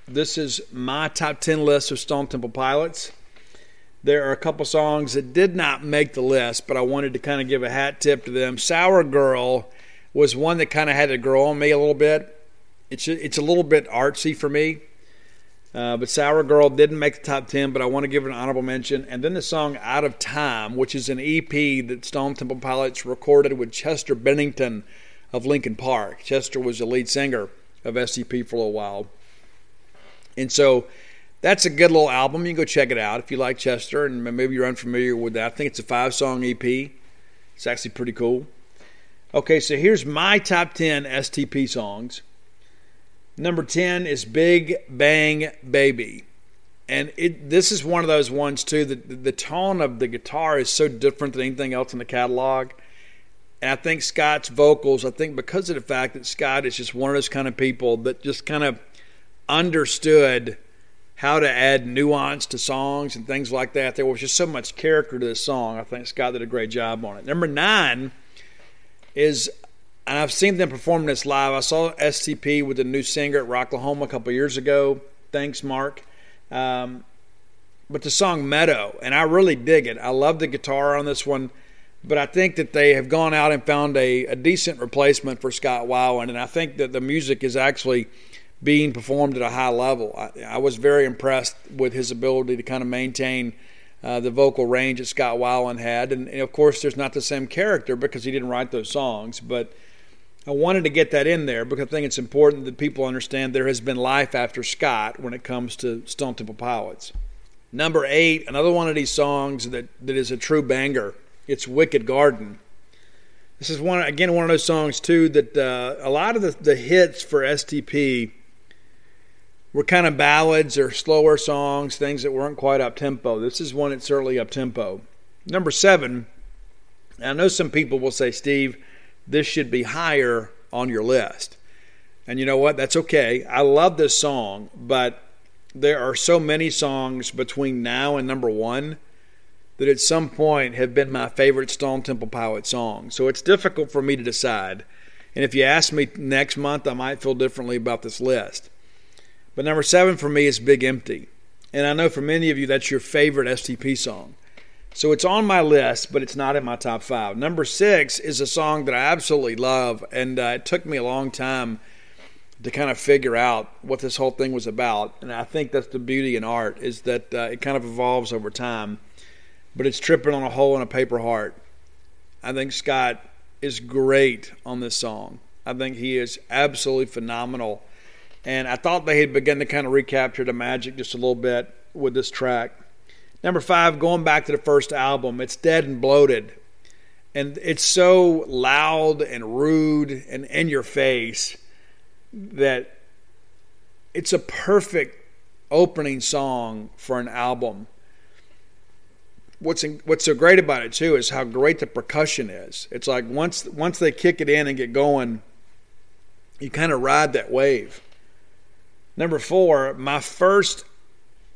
this is my top 10 list of Stone Temple Pilots. There are a couple songs that did not make the list, but I wanted to kind of give a hat tip to them. Sour Girl was one that kind of had to grow on me a little bit. It's a little bit artsy for me. But Sour Girl didn't make the top 10, but I want to give it an honorable mention. And then the song Out of Time, which is an EP that Stone Temple Pilots recorded with Chester Bennington of Linkin Park. Chester was the lead singer of STP for a little while. And so that's a good little album. You can go check it out if you like Chester, and maybe you're unfamiliar with that. I think it's a 5-song EP. It's actually pretty cool. Okay, so here's my top 10 STP songs. Number 10 is Big Bang Baby. And this is one of those ones, too, that the tone of the guitar is so different than anything else in the catalog. And I think Scott's vocals, because of the fact that Scott is just one of those kind of people that just kind of understood how to add nuance to songs and things like that. There was just so much character to this song. I think Scott did a great job on it. Number 9 is, and I've seen them perform this live. I saw STP with a new singer at Rocklahoma a couple years ago. Thanks, Mark. But the song Meadow, and I really dig it. I love the guitar on this one, but I think that they have gone out and found a decent replacement for Scott Weiland, and I think that the music is actually being performed at a high level. I was very impressed with his ability to kind of maintain the vocal range that Scott Weiland had. And of course, there's not the same character because he didn't write those songs. But I wanted to get that in there because I think it's important that people understand there has been life after Scott when it comes to Stone Temple Pilots. Number 8, another one of these songs that is a true banger. It's Wicked Garden. This is one of those songs, too, that a lot of the hits for STP were kind of ballads or slower songs, things that weren't quite up-tempo. This is one that's certainly up-tempo. Number 7, I know some people will say, Steve, this should be higher on your list. And you know what? That's okay. I love this song, but there are so many songs between now and number 1 that at some point have been my favorite Stone Temple Pilots song. So it's difficult for me to decide. And if you ask me next month, I might feel differently about this list. But number 7 for me is Big Empty. And I know for many of you that's your favorite STP song. So it's on my list, but it's not in my top 5. Number 6 is a song that I absolutely love, and it took me a long time to kind of figure out what this whole thing was about. And I think that's the beauty in art, is that it kind of evolves over time. But it's Tripping on a Hole in a Paper Heart. I think Scott is great on this song. I think he is absolutely phenomenal. And I thought they had begun to kind of recapture the magic just a little bit with this track. Number 5, going back to the first album, it's Dead and Bloated. And it's so loud and rude and in your face that it's a perfect opening song for an album. What's so great about it, too, is how great the percussion is. It's like once they kick it in and get going, you kind of ride that wave. Number 4, my first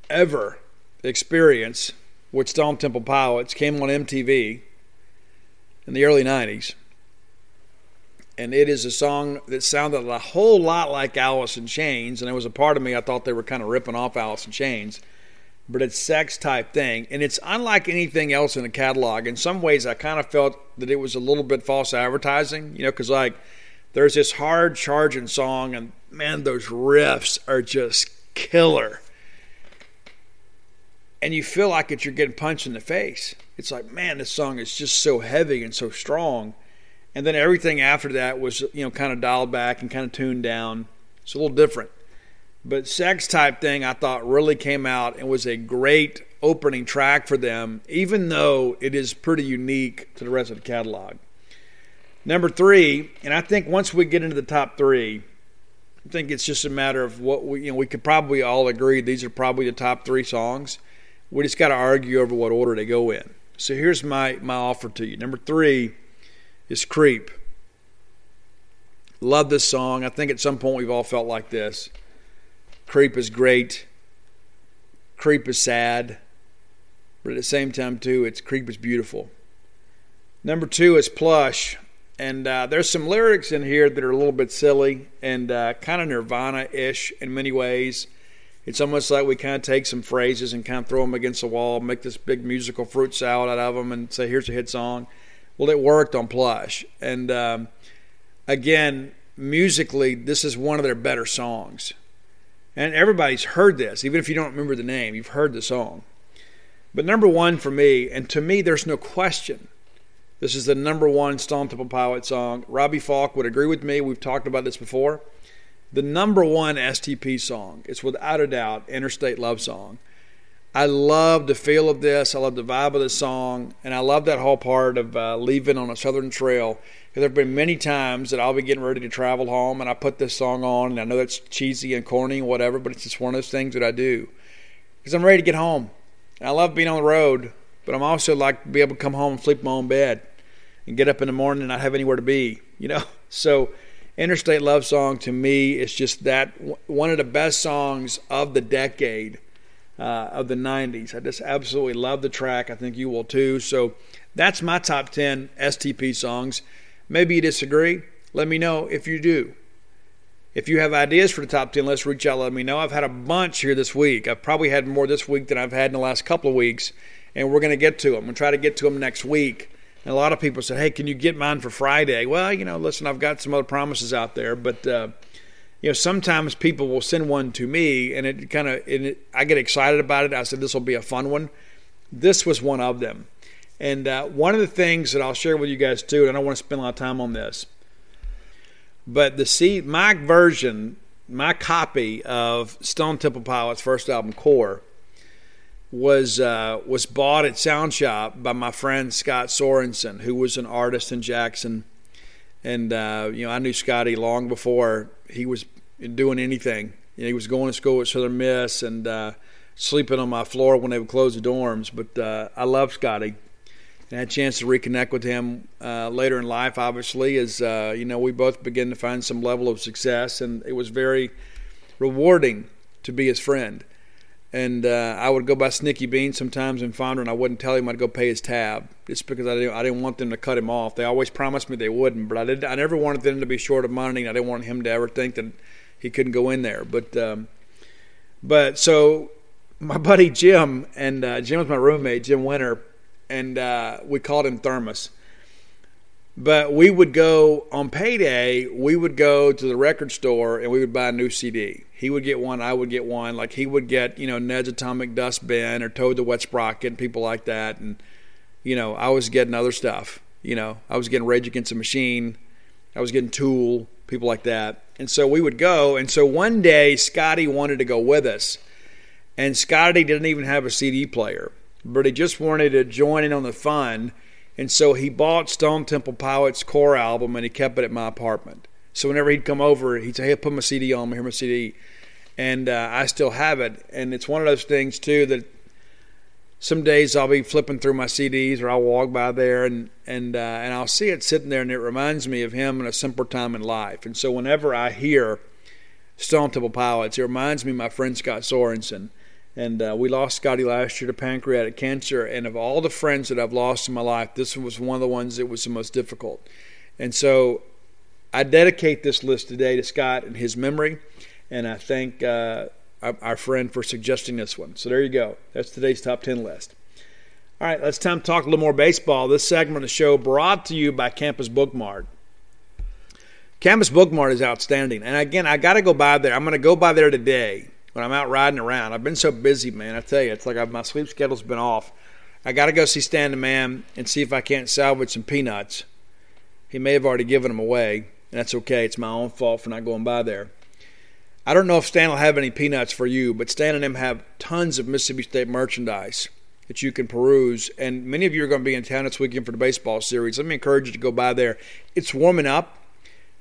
ever experience with Stone Temple Pilots came on MTV in the early 90s. And it is a song that sounded a whole lot like Alice in Chains. And there was a part of me, I thought they were kind of ripping off Alice in Chains. But it's Sex type thing. And it's unlike anything else in the catalog. In some ways, I kind of felt that it was a little bit false advertising. You know, because like there's this hard charging song, and man, those riffs are just killer. And you feel like you're getting punched in the face. It's like, man, this song is just so heavy and so strong. And then everything after that was, kind of dialed back and kind of tuned down. It's a little different. But Sex type thing, I thought, really came out and was a great opening track for them, even though it is pretty unique to the rest of the catalog. Number 3, and I think once we get into the top 3, I think it's just a matter of what we could probably all agree these are probably the top 3 songs. We just got to argue over what order they go in. So here's my offer to you. Number 3 is Creep. Love this song. I think at some point we've all felt like this. Creep is great. Creep is sad. But at the same time, too, Creep is beautiful. Number 2 is Plush. And there's some lyrics in here that are a little bit silly and kind of Nirvana-ish in many ways. It's almost like we kind of take some phrases and kind of throw them against the wall, make this big musical fruit salad out of them and say, here's a hit song. Well, it worked on Plush. And again, musically, this is one of their better songs. And everybody's heard this. Even if you don't remember the name, you've heard the song. But number 1 for me, and to me there's no question, this is the number 1 Stone Temple Pilots song. Robbie Falk would agree with me. We've talked about this before. The number 1 STP song is without a doubt Interstate Love Song. I love the feel of this. I love the vibe of the song. And I love that whole part of leaving on a southern trail. There have been many times that I'll be getting ready to travel home and I put this song on. And I know that's cheesy and corny and whatever, but it's just one of those things that I do. Because I'm ready to get home. And I love being on the road. But I'm also like to be able to come home and sleep in my own bed. And get up in the morning and not have anywhere to be. So Interstate Love Song to me is just that one of the best songs of the decade of the 90s. I just absolutely love the track. I think you will too. So that's my top 10 STP songs. Maybe you disagree. Let me know if you do. If you have ideas for the top 10, let's reach out and let me know. I've had a bunch here this week. I've probably had more this week than I've had in the last couple of weeks, and we're going to get to them. We'll try to get to them next week. And a lot of people said, hey, can you get mine for Friday? Well, listen, I've got some other promises out there, but sometimes people will send one to me, and I get excited about it. I said, this will be a fun one. This was one of them. And one of the things that I'll share with you guys too, and I don't want to spend a lot of time on this, but my version, my copy of Stone Temple Pilots' first album, Core, was bought at Sound Shop by my friend Scott Sorensen, who was an artist in Jackson. And, I knew Scotty long before he was doing anything. He was going to school at Southern Miss and sleeping on my floor when they would close the dorms. But I love Scotty. And I had a chance to reconnect with him later in life, obviously, as, we both began to find some level of success. And it was very rewarding to be his friend. And I would go by Snicky Bean sometimes in Founder, and I wouldn't tell him I'd go pay his tab, just because I didn't want them to cut him off. They always promised me they wouldn't, but I never wanted them to be short of money, and I didn't want him to ever think that he couldn't go in there. But so my buddy Jim, and Jim was my roommate, Jim Winter, and we called him Thermos. But we would go, on payday, we would go to the record store and we would buy a new CD. He would get one, I would get one. Like he would get, Ned's Atomic Dust Bin or Toad the Wet Sprocket and people like that. And, I was getting other stuff. I was getting Rage Against the Machine. I was getting Tool, people like that. And so we would go. And so one day, Scotty wanted to go with us. And Scotty didn't even have a CD player, but he just wanted to join in on the fun. And so he bought Stone Temple Pilots' Core album, and he kept it at my apartment. So whenever he'd come over, he'd say, hey, put my CD on, hear my CD. And I still have it. And it's one of those things, too, that some days I'll be flipping through my CDs, or I'll walk by there, and I'll see it sitting there, and it reminds me of him in a simpler time in life. And so whenever I hear Stone Temple Pilots, it reminds me of my friend Scott Sorensen. And we lost Scotty last year to pancreatic cancer. And of all the friends that I've lost in my life, this was one of the ones that was the most difficult. And so I dedicate this list today to Scott and his memory. And I thank our friend for suggesting this one. So there you go. That's today's top 10 list. All right, let's time to talk a little more baseball. This segment of the show brought to you by Campus Bookmart. Campus Bookmart is outstanding. And again, I got to go by there. I'm going to go by there today. When I'm out riding around, I've been so busy, man. I tell you, it's like my sleep schedule's been off. I got to go see Stan the Man and see if I can't salvage some peanuts. He may have already given them away, and that's okay. It's my own fault for not going by there. I don't know if Stan will have any peanuts for you, but Stan and him have tons of Mississippi State merchandise that you can peruse. And many of you are going to be in town this weekend for the baseball series. Let me encourage you to go by there. It's warming up,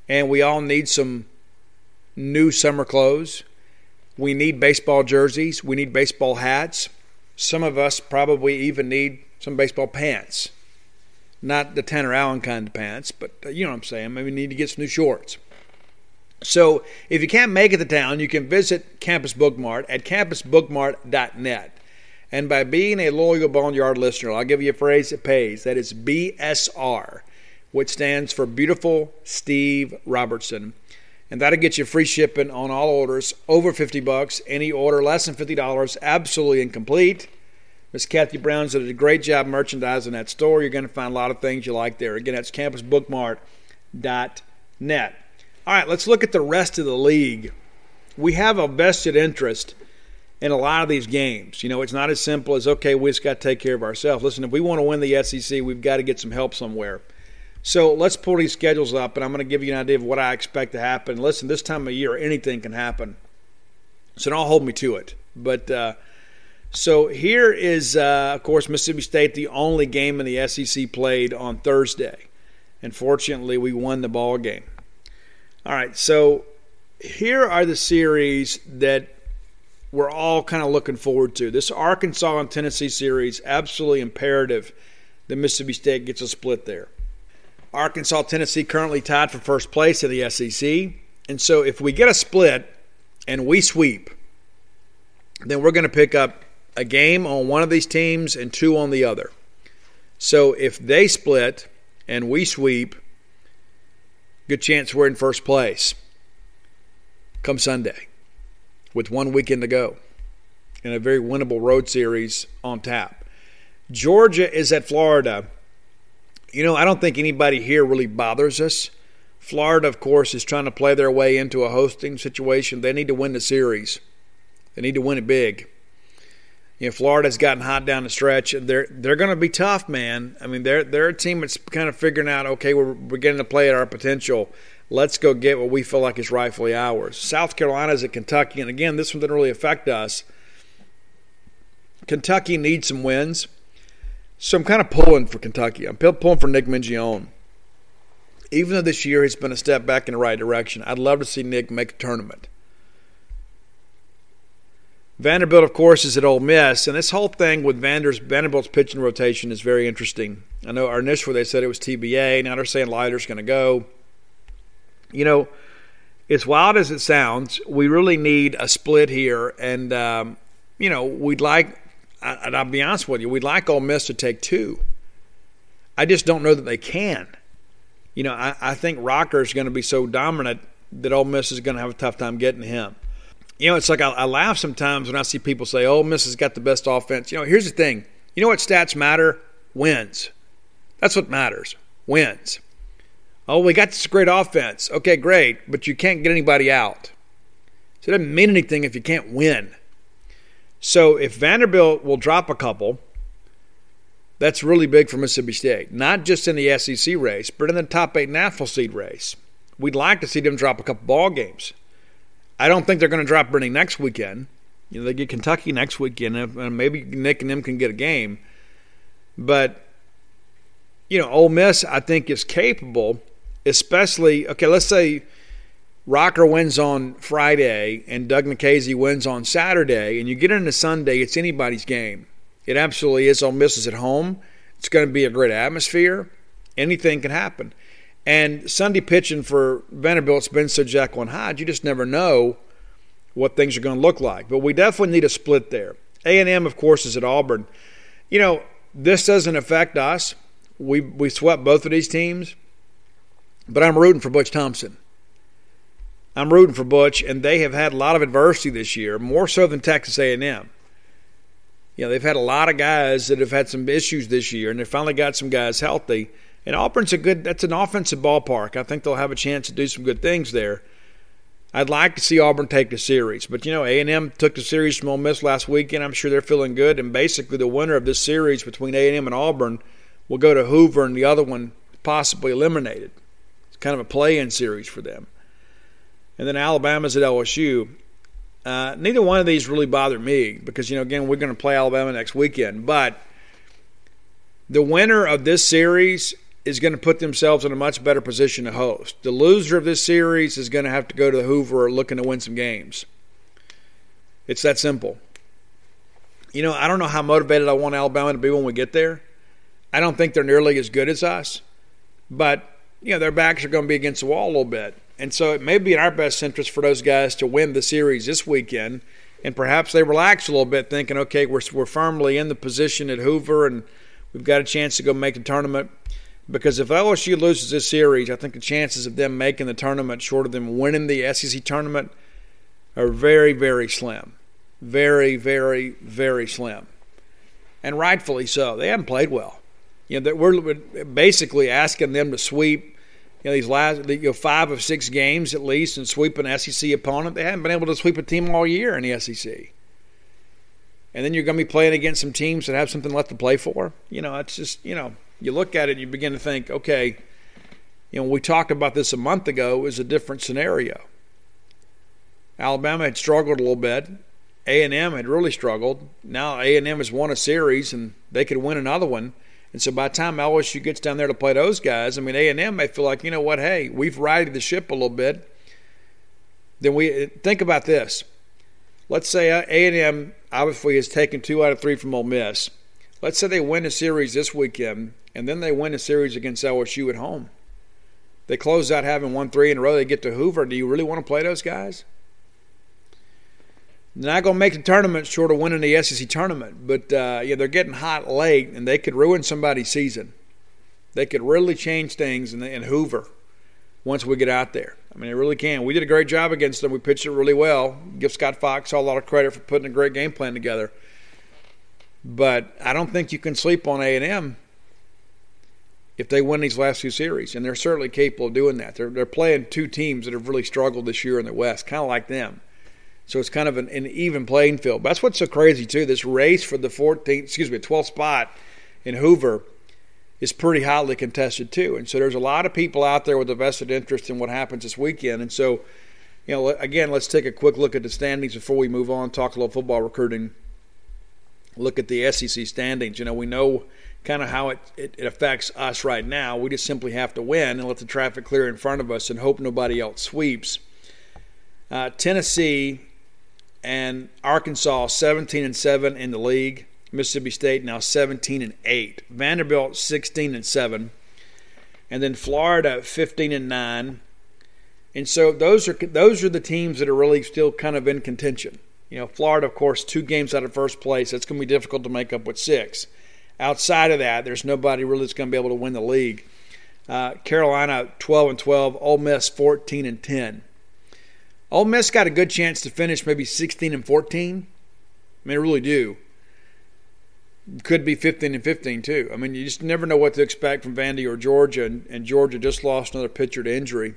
and we all need some new summer clothes. We need baseball jerseys. We need baseball hats. Some of us probably even need some baseball pants. Not the Tanner Allen kind of pants, but you know what I'm saying. Maybe we need to get some new shorts. So if you can't make it to town, you can visit Campus Bookmart at campusbookmart.net. And by being a loyal Boneyard listener, I'll give you a phrase that pays. That is BSR, which stands for Beautiful Steve Robertson. And that'll get you free shipping on all orders over $50. Any order less than $50, absolutely incomplete. Miss Kathy Brown's did a great job merchandising that store. You're going to find a lot of things you like there. Again, that's campusbookmart.net. All right, let's look at the rest of the league. We have a vested interest in a lot of these games. It's not as simple as, okay, we just got to take care of ourselves. Listen, if we want to win the SEC, we've got to get some help somewhere. So let's pull these schedules up, and I'm going to give you an idea of what I expect to happen. Listen, this time of year, anything can happen. So don't hold me to it. But so here is, of course, Mississippi State, the only game in the SEC played on Thursday. And fortunately, we won the ball game. All right, so here are the series that we're all kind of looking forward to. This Arkansas and Tennessee series, absolutely imperative that Mississippi State gets a split there. Arkansas, Tennessee currently tied for first place in the SEC. And so if we get a split and we sweep, then we're going to pick up a game on one of these teams and 2 on the other. So if they split and we sweep, good chance we're in first place come Sunday with 1 weekend to go in a very winnable road series on tap. Georgia is at Florida. I don't think anybody here really bothers us. Florida, of course, is trying to play their way into a hosting situation. They need to win the series. They need to win it big. Florida's gotten hot down the stretch. They're going to be tough, man. I mean, they're a team that's kind of figuring out, okay, we're getting to play at our potential. Let's go get what we feel like is rightfully ours. South Carolina's at Kentucky, and again, this one didn't really affect us. Kentucky needs some wins, so I'm kind of pulling for Kentucky. I'm pulling for Nick Mingione. Even though this year has been a step back in the right direction, I'd love to see Nick make a tournament. Vanderbilt, of course, is at Ole Miss, and this whole thing with Vanderbilt's pitching rotation is very interesting. I know initially they said it was TBA. Now they're saying Leiter's going to go. As wild as it sounds, we really need a split here, and we'd like, and I'll be honest with you, we'd like Ole Miss to take 2. I just don't know that they can. I think Rocker's going to be so dominant that Ole Miss is going to have a tough time getting to him. It's like I laugh sometimes when I see people say, Ole Miss has got the best offense. Here's the thing. You know what stats matter? Wins. That's what matters. Wins. Oh, we got this great offense. Okay, great, but you can't get anybody out. So it doesn't mean anything if you can't win. So if Vanderbilt will drop a couple, that's really big for Mississippi State. Not just in the SEC race, but in the top 8 national seed race. We'd like to see them drop a couple ball games. I don't think they're going to drop Brittany next weekend. They get Kentucky next weekend, and maybe Nick and them can get a game. But, Ole Miss, I think, is capable, especially, okay, let's say Rocker wins on Friday and Doug Nikhazy wins on Saturday, and you get into Sunday, it's anybody's game. It absolutely is. Ole Miss is at home. It's going to be a great atmosphere. Anything can happen. And Sunday pitching for Vanderbilt's been so Jekyll and Hyde, you just never know what things are going to look like. But we definitely need a split there. A&M, of course, is at Auburn. This doesn't affect us. We swept both of these teams. But I'm rooting for Butch Thompson. I'm rooting for Butch, and they have had a lot of adversity this year, more so than Texas A&M. They've had a lot of guys that have had some issues this year, and they finally got some guys healthy. And Auburn's that's an offensive ballpark. I think they'll have a chance to do some good things there. I'd like to see Auburn take the series. But, A&M took the series from Ole Miss last weekend. I'm sure they're feeling good. And basically the winner of this series between A&M and Auburn will go to Hoover, and the other one possibly eliminated. It's kind of a play-in series for them. And then Alabama's at LSU. Neither one of these really bothered me because, again, we're going to play Alabama next weekend. But the winner of this series is going to put themselves in a much better position to host. The loser of this series is going to have to go to the Hoover looking to win some games. It's that simple. I don't know how motivated I want Alabama to be when we get there. I don't think they're nearly as good as us. But, their backs are going to be against the wall a little bit. And so it may be in our best interest for those guys to win the series this weekend. And perhaps they relax a little bit thinking, okay, we're firmly in the position at Hoover and we've got a chance to go make the tournament. Because if LSU loses this series, I think the chances of them making the tournament short of them winning the SEC tournament are very, very slim. Very, very, very slim. And rightfully so. They haven't played well. We're basically asking them to sweep these last 5 of 6 games at least and sweep an SEC opponent. They haven't been able to sweep a team all year in the SEC. And then you're going to be playing against some teams that have something left to play for. It's just, you look at it and you begin to think, okay, we talked about this a month ago. It was a different scenario. Alabama had struggled a little bit. A&M had really struggled. Now A&M has won a series and they could win another one. And so by the time LSU gets down there to play those guys, A&M may feel like, hey, we've righted the ship a little bit. Then we think about this. Let's say A&M obviously has taken 2 out of 3 from Ole Miss. Let's say they win a series this weekend, and then they win a series against LSU at home. They close out having won 3 in a row. They get to Hoover. Do you really want to play those guys? They're not going to make the tournament short of winning the SEC tournament. But, they're getting hot late, and they could ruin somebody's season. They could really change things in Hoover once we get out there. I mean, they really can. We did a great job against them. We pitched it really well. Give Scott Fox a lot of credit for putting a great game plan together. But I don't think you can sleep on A&M if they win these last two series, and they're certainly capable of doing that. They're playing two teams that have really struggled this year in the West, kind of like them. So it's kind of an even playing field. But that's what's so crazy, too. This race for the 12th spot in Hoover is pretty hotly contested, too. And so there's a lot of people out there with a vested interest in what happens this weekend. And so, again, let's take a quick look at the standings before we move on, talk a little football recruiting, look at the SEC standings. We know kind of how it affects us right now. We just simply have to win and let the traffic clear in front of us and hope nobody else sweeps. Tennessee and Arkansas 17-7 in the league. Mississippi State now 17-8. Vanderbilt 16-7. And then Florida 15-9. And so those are the teams that are really still kind of in contention. Florida, of course, 2 games out of first place. That's going to be difficult to make up with 6. Outside of that, there's nobody really that's going to be able to win the league. Carolina 12-12. Ole Miss 14-10. Ole Miss got a good chance to finish maybe 16-14. I mean, they really do. Could be 15-15 too. I mean, you just never know what to expect from Vandy or Georgia, and Georgia just lost another pitcher to injury.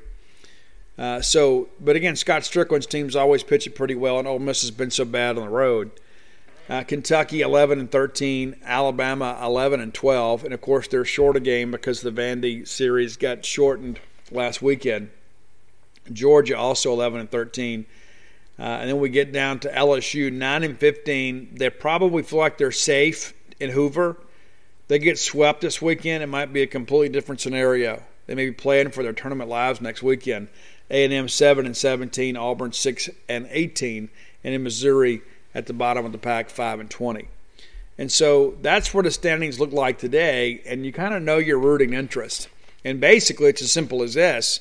But again, Scott Strickland's team's always pitched it pretty well, and Ole Miss has been so bad on the road. Kentucky 11-13, Alabama 11-12, and of course they're short a game because the Vandy series got shortened last weekend. Georgia also 11-13. And then we get down to LSU 9-15. They probably feel like they're safe in Hoover. They get swept this weekend, it might be a completely different scenario. They may be playing for their tournament lives next weekend. A&M 7-17, Auburn 6-18, and in Missouri at the bottom of the pack 5-20. And so that's what the standings look like today, and you kind of know your rooting interest. And basically it's as simple as this: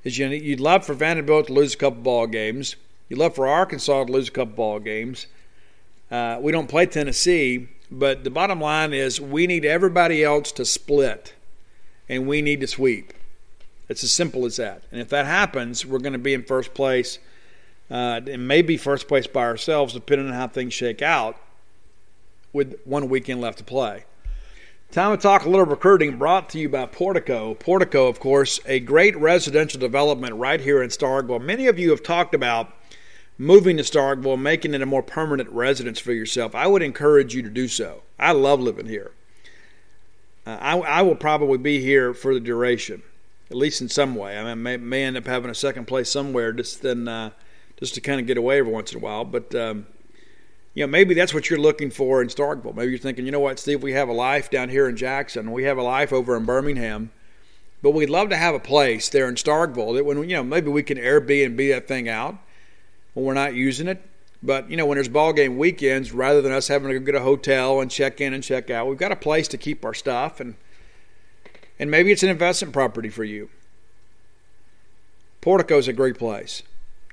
is you'd love for Vanderbilt to lose a couple ball games. You'd love for Arkansas to lose a couple ball games. We don't play Tennessee, but the bottom line is we need everybody else to split, and we need to sweep. It's as simple as that. And if that happens, we're going to be in first place, and maybe first place by ourselves, depending on how things shake out, with 1 weekend left to play. Time to talk a little recruiting, brought to you by Portico. Portico, of course, a great residential development right here in Starkville. Many of you have talked about moving to Starkville, making it a more permanent residence for yourself. I would encourage you to do so. I love living here. I will probably be here for the duration, at least in some way. I may end up having a second place somewhere just to kind of get away every once in a while. But maybe that's what you're looking for in Starkville. Maybe you're thinking, you know what, Steve, we have a life down here in Jackson. We have a life over in Birmingham. But we'd love to have a place there in Starkville that when maybe we can Airbnb that thing out when we're not using it. But, when there's ball game weekends, rather than us having to go get a hotel and check in and check out, we've got a place to keep our stuff. And maybe it's an investment property for you. Portico's a great place.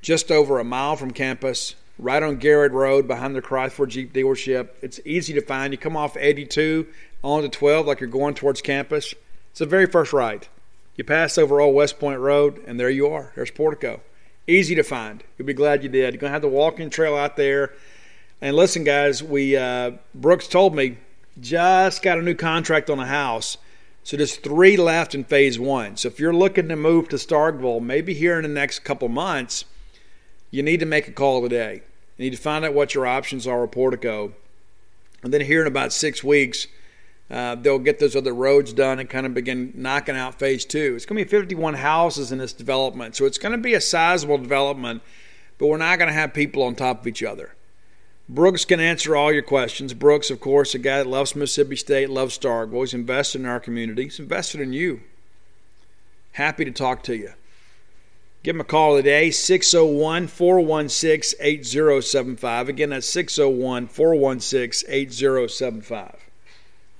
Just over a mile from campus, right on Garrett Road behind the Chrysler Jeep dealership. It's easy to find. You come off 82 on to 12 like you're going towards campus. It's the very first right. You pass over Old West Point Road, and there you are. There's Portico. Easy to find. You'll be glad you did. You're going to have the walking trail out there. And listen, guys, Brooks told me, just got a new contract on a house. So there's 3 left in phase 1. So if you're looking to move to Starkville, maybe here in the next couple months, you need to make a call today. You need to find out what your options are with Portico. And then here in about 6 weeks, they'll get those other roads done and kind of begin knocking out phase 2. It's going to be 51 houses in this development. So it's going to be a sizable development, but we're not going to have people on top of each other. Brooks can answer all your questions. Brooks, of course, a guy that loves Mississippi State, loves Starkville. He's invested in our community. He's invested in you. Happy to talk to you. Give him a call today, 601-416-8075. Again, that's 601-416-8075.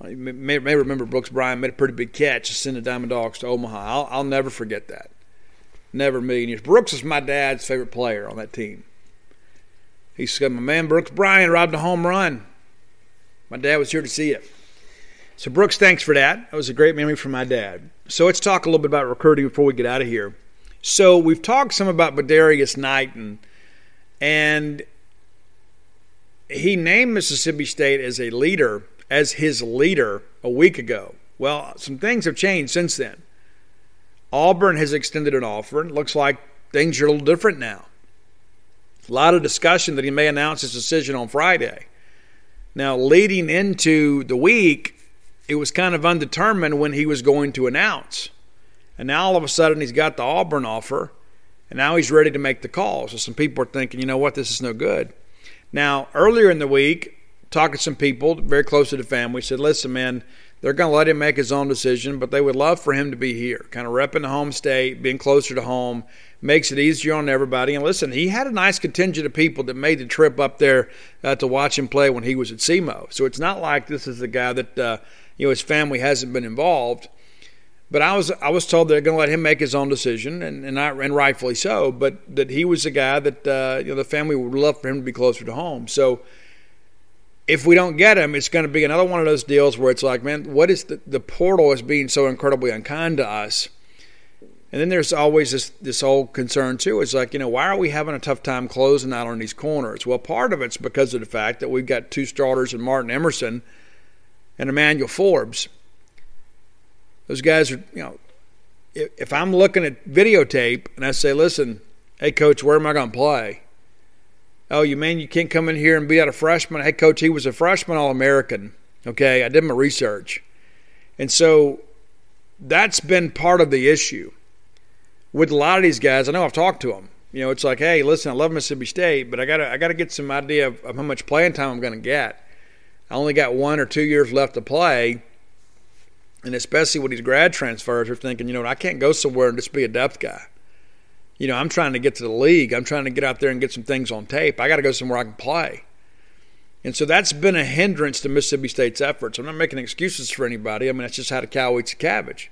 You may remember Brooks Bryan made a pretty big catch to send the Diamond Dogs to Omaha. I'll never forget that. Never in a million years. Brooks is my dad's favorite player on that team. He said, my man Brooks Bryan robbed a home run. My dad was here to see it. So, Brooks, thanks for that. That was a great memory from my dad. So, let's talk a little bit about recruiting before we get out of here. So, we've talked some about Badarius Knighton, and he named Mississippi State as his leader a week ago. Well, some things have changed since then. Auburn has extended an offer, and it looks like things are a little different now. A lot of discussion that he may announce his decision on Friday. Now, leading into the week, it was kind of undetermined when he was going to announce. And now all of a sudden he's got the Auburn offer, and now he's ready to make the call. So some people are thinking, you know what, this is no good. Now, earlier in the week, talking to some people very close to the family, said, listen, man, they're going to let him make his own decision, but they would love for him to be here, kind of repping the home state, being closer to home, makes it easier on everybody. And listen, he had a nice contingent of people that made the trip up there to watch him play when he was at SEMO. So it's not like this is the guy that his family hasn't been involved. But I was told they're going to let him make his own decision, and rightfully so. But that he was the guy that the family would love for him to be closer to home. So if we don't get him, it's going to be another one of those deals where it's like, man, what is the portal is being so incredibly unkind to us? And then there's always this whole concern too. It's like, why are we having a tough time closing out on these corners? Well, part of it's because of the fact that we've got two starters in Martin Emerson and Emmanuel Forbes. Those guys are, if I'm looking at videotape and I say, listen, hey, coach, where am I going to play? Oh, you mean you can't come in here and be out a freshman? Hey, coach, he was a freshman All-American. Okay, I did my research. And so that's been part of the issue. With a lot of these guys, I know I've talked to them. It's like, hey, listen, I love Mississippi State, but I gotta get some idea of how much playing time I'm going to get. I only got 1 or 2 years left to play. And especially with these grad transfers, they're thinking, I can't go somewhere and just be a depth guy. I'm trying to get to the league. I'm trying to get out there and get some things on tape. I got to go somewhere I can play. And so that's been a hindrance to Mississippi State's efforts. I'm not making excuses for anybody. I mean, that's just how the cow eats the cabbage.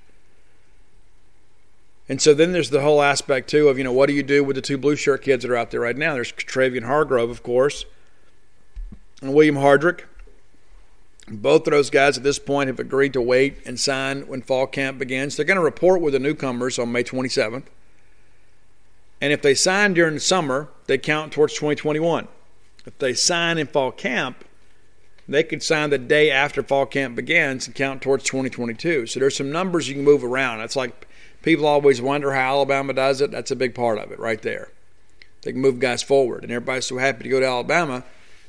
And so then there's the whole aspect, too, of, what do you do with the two blue shirt kids that are out there right now? There's Travian Hargrove, of course, and William Hardrick. Both of those guys at this point have agreed to wait and sign when fall camp begins. They're going to report with the newcomers on May 27th. And if they sign during the summer, they count towards 2021. If they sign in fall camp, they could sign the day after fall camp begins and count towards 2022. So there's some numbers you can move around. It's like people always wonder how Alabama does it. That's a big part of it right there. They can move guys forward. And everybody's so happy to go to Alabama,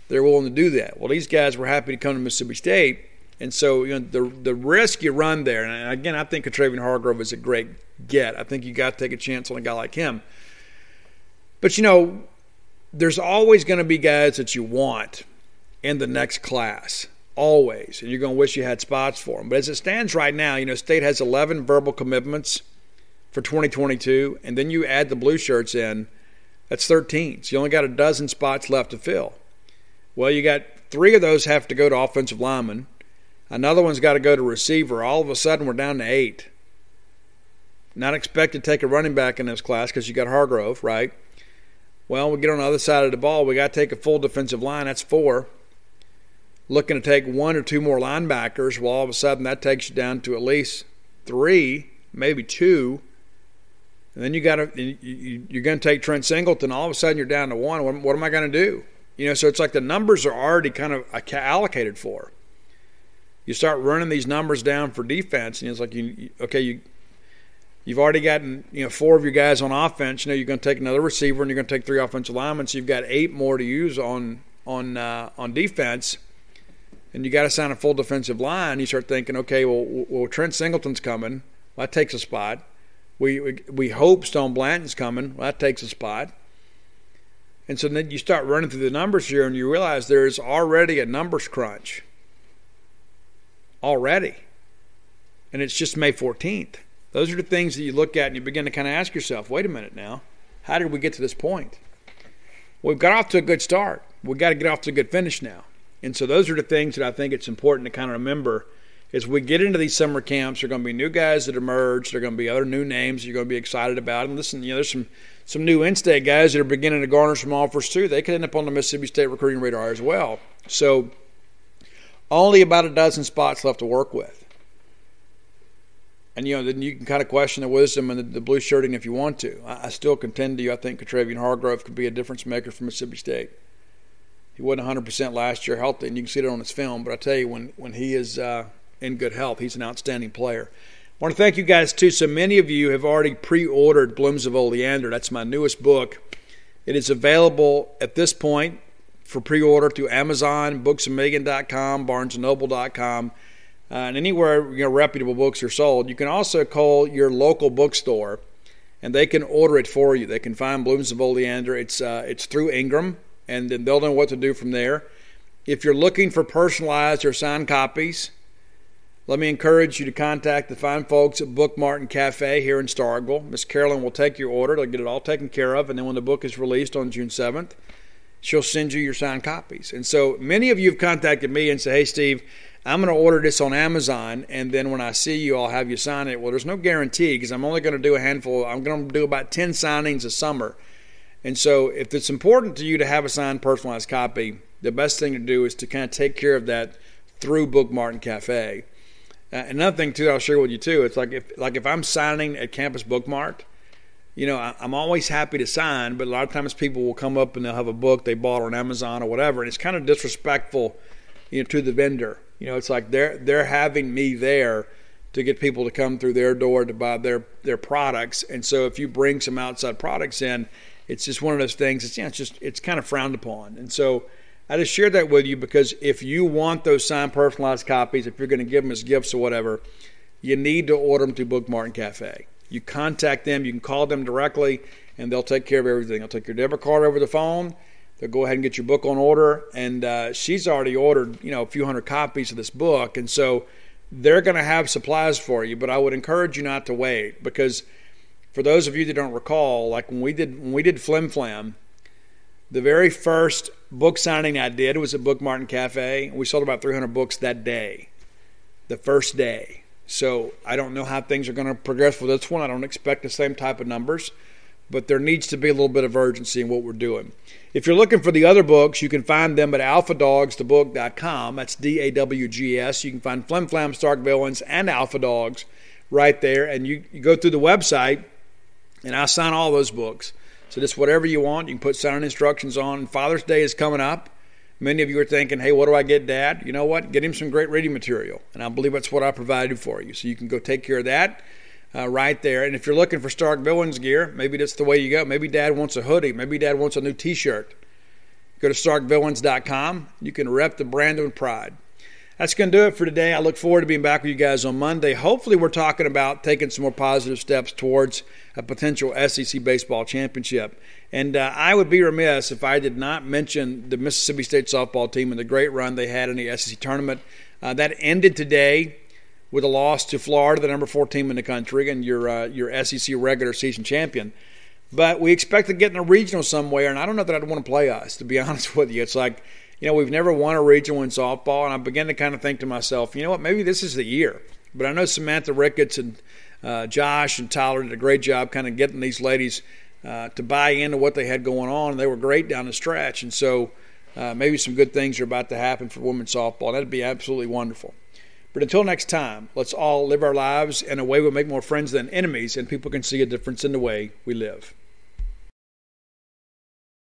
they're willing to do that. Well, these guys were happy to come to Mississippi State. And so the risk you run there, and again, I think Travian Hargrove is a great get. I think you got to take a chance on a guy like him. But, there's always going to be guys that you want in the next class, always. And you're going to wish you had spots for them. But as it stands right now, State has 11 verbal commitments for 2022. And then you add the blue shirts in, that's 13. So you only got a dozen spots left to fill. Well, you got 3 of those have to go to offensive lineman. Another one's got to go to receiver. All of a sudden, we're down to 8. Not expected to take a running back in this class because you got Hargrove, right? Well, we get on the other side of the ball. We got to take a full defensive line. That's 4. Looking to take 1 or 2 more linebackers. Well, all of a sudden, that takes you down to at least 3, maybe 2. And then you're going to take Trent Singleton. All of a sudden, you're down to 1. What am I going to do? So it's like the numbers are already kind of allocated for. You start running these numbers down for defense, and it's like, you've already gotten 4 of your guys on offense. You're going to take another receiver, and you're going to take 3 offensive linemen. So you've got 8 more to use on defense, and you got to sign a full defensive line. You start thinking, okay, well Trent Singleton's coming. Well, that takes a spot. We hope Stone Blanton's coming. Well, that takes a spot. And so then you start running through the numbers here, and you realize there's already a numbers crunch. Already. And it's just May 14th. Those are the things that you look at and you begin to kind of ask yourself, wait a minute now, how did we get to this point? We've got off to a good start. We've got to get off to a good finish now. And so those are the things that I think it's important to kind of remember as we get into these summer camps, there are going to be new guys that emerge. There are going to be other new names you're going to be excited about. And listen, there's some new in-state guys that are beginning to garner some offers too. They could end up on the Mississippi State recruiting radar as well. So only about a dozen spots left to work with. And, then you can kind of question the wisdom and the blue shirting if you want to. I still contend to you, I think Contravian Hargrove could be a difference maker for Mississippi State. He wasn't 100% last year healthy, and you can see it on his film. But I tell you, when he is in good health, he's an outstanding player. I want to thank you guys, too. So many of you have already pre-ordered Blooms of Oleander. That's my newest book. It is available at this point for pre-order through Amazon, booksamillion.com, barnesandnoble.com. And anywhere reputable books are sold. You can also call your local bookstore, and they can order it for you. They can find Blooms of Oleander. It's through Ingram, and then they'll know what to do from there. If you're looking for personalized or signed copies, let me encourage you to contact the fine folks at Book Martin Cafe here in Starkville. Miss Carolyn will take your order. They'll get it all taken care of, and then when the book is released on June 7th, she'll send you your signed copies. And so many of you have contacted me and say, hey, Steve, I'm going to order this on Amazon, and then when I see you, I'll have you sign it. Well, there's no guarantee because I'm only going to do a handful. I'm going to do about 10 signings a summer. And so if it's important to you to have a signed, personalized copy, the best thing to do is to kind of take care of that through Book Martin Cafe. Another thing, too, I'll share with you, too, it's like if I'm signing at Campus Book Mart, I'm always happy to sign, but a lot of times people will come up and they'll have a book they bought on Amazon or whatever, and it's kind of disrespectful, to the vendor. It's like they're having me there to get people to come through their door to buy their products. And so if you bring some outside products in, it's just one of those things. It's kind of frowned upon. And so I just shared that with you because if you want those signed personalized copies, if you're going to give them as gifts or whatever, you need to order them through Book Martin Cafe. You contact them, you can call them directly, and they'll take care of everything. They'll take your debit card over the phone. They'll go ahead and get your book on order, and she's already ordered, a few hundred copies of this book, and so they're going to have supplies for you. But I would encourage you not to wait because for those of you that don't recall, like when we did Flim Flam, the very first book signing I did was at Book Martin Cafe. We sold about 300 books that day, the first day. So I don't know how things are going to progress with this one. I don't expect the same type of numbers, but there needs to be a little bit of urgency in what we're doing. If you're looking for the other books, you can find them at alphadogsthebook.com. That's DAWGS. You can find Flim Flam, Stark Villains, and Alpha Dogs right there. And you go through the website, and I sign all those books. So just whatever you want, you can put signing instructions on. And Father's Day is coming up. Many of you are thinking, hey, what do I get, Dad? You know what? Get him some great reading material. And I believe that's what I provided for you. So you can go take care of that. Right there. And if you're looking for Stark Villains gear, maybe that's the way you go. Maybe Dad wants a hoodie. Maybe Dad wants a new T-shirt. Go to starkvillains.com. You can rep the brand with pride. That's going to do it for today. I look forward to being back with you guys on Monday. Hopefully we're talking about taking some more positive steps towards a potential SEC baseball championship. And I would be remiss if I did not mention the Mississippi State softball team and the great run they had in the SEC tournament. That ended today with a loss to Florida, the number 4 team in the country, and your SEC regular season champion. But we expect to get in a regional somewhere, and I don't know that I'd want to play us, to be honest with you. It's like, we've never won a regional in softball, and I began to kind of think to myself, maybe this is the year. But I know Samantha Ricketts and Josh and Tyler did a great job kind of getting these ladies to buy into what they had going on, and they were great down the stretch. And so maybe some good things are about to happen for women's softball. That'd be absolutely wonderful. But until next time, let's all live our lives in a way that will make more friends than enemies, and people can see a difference in the way we live.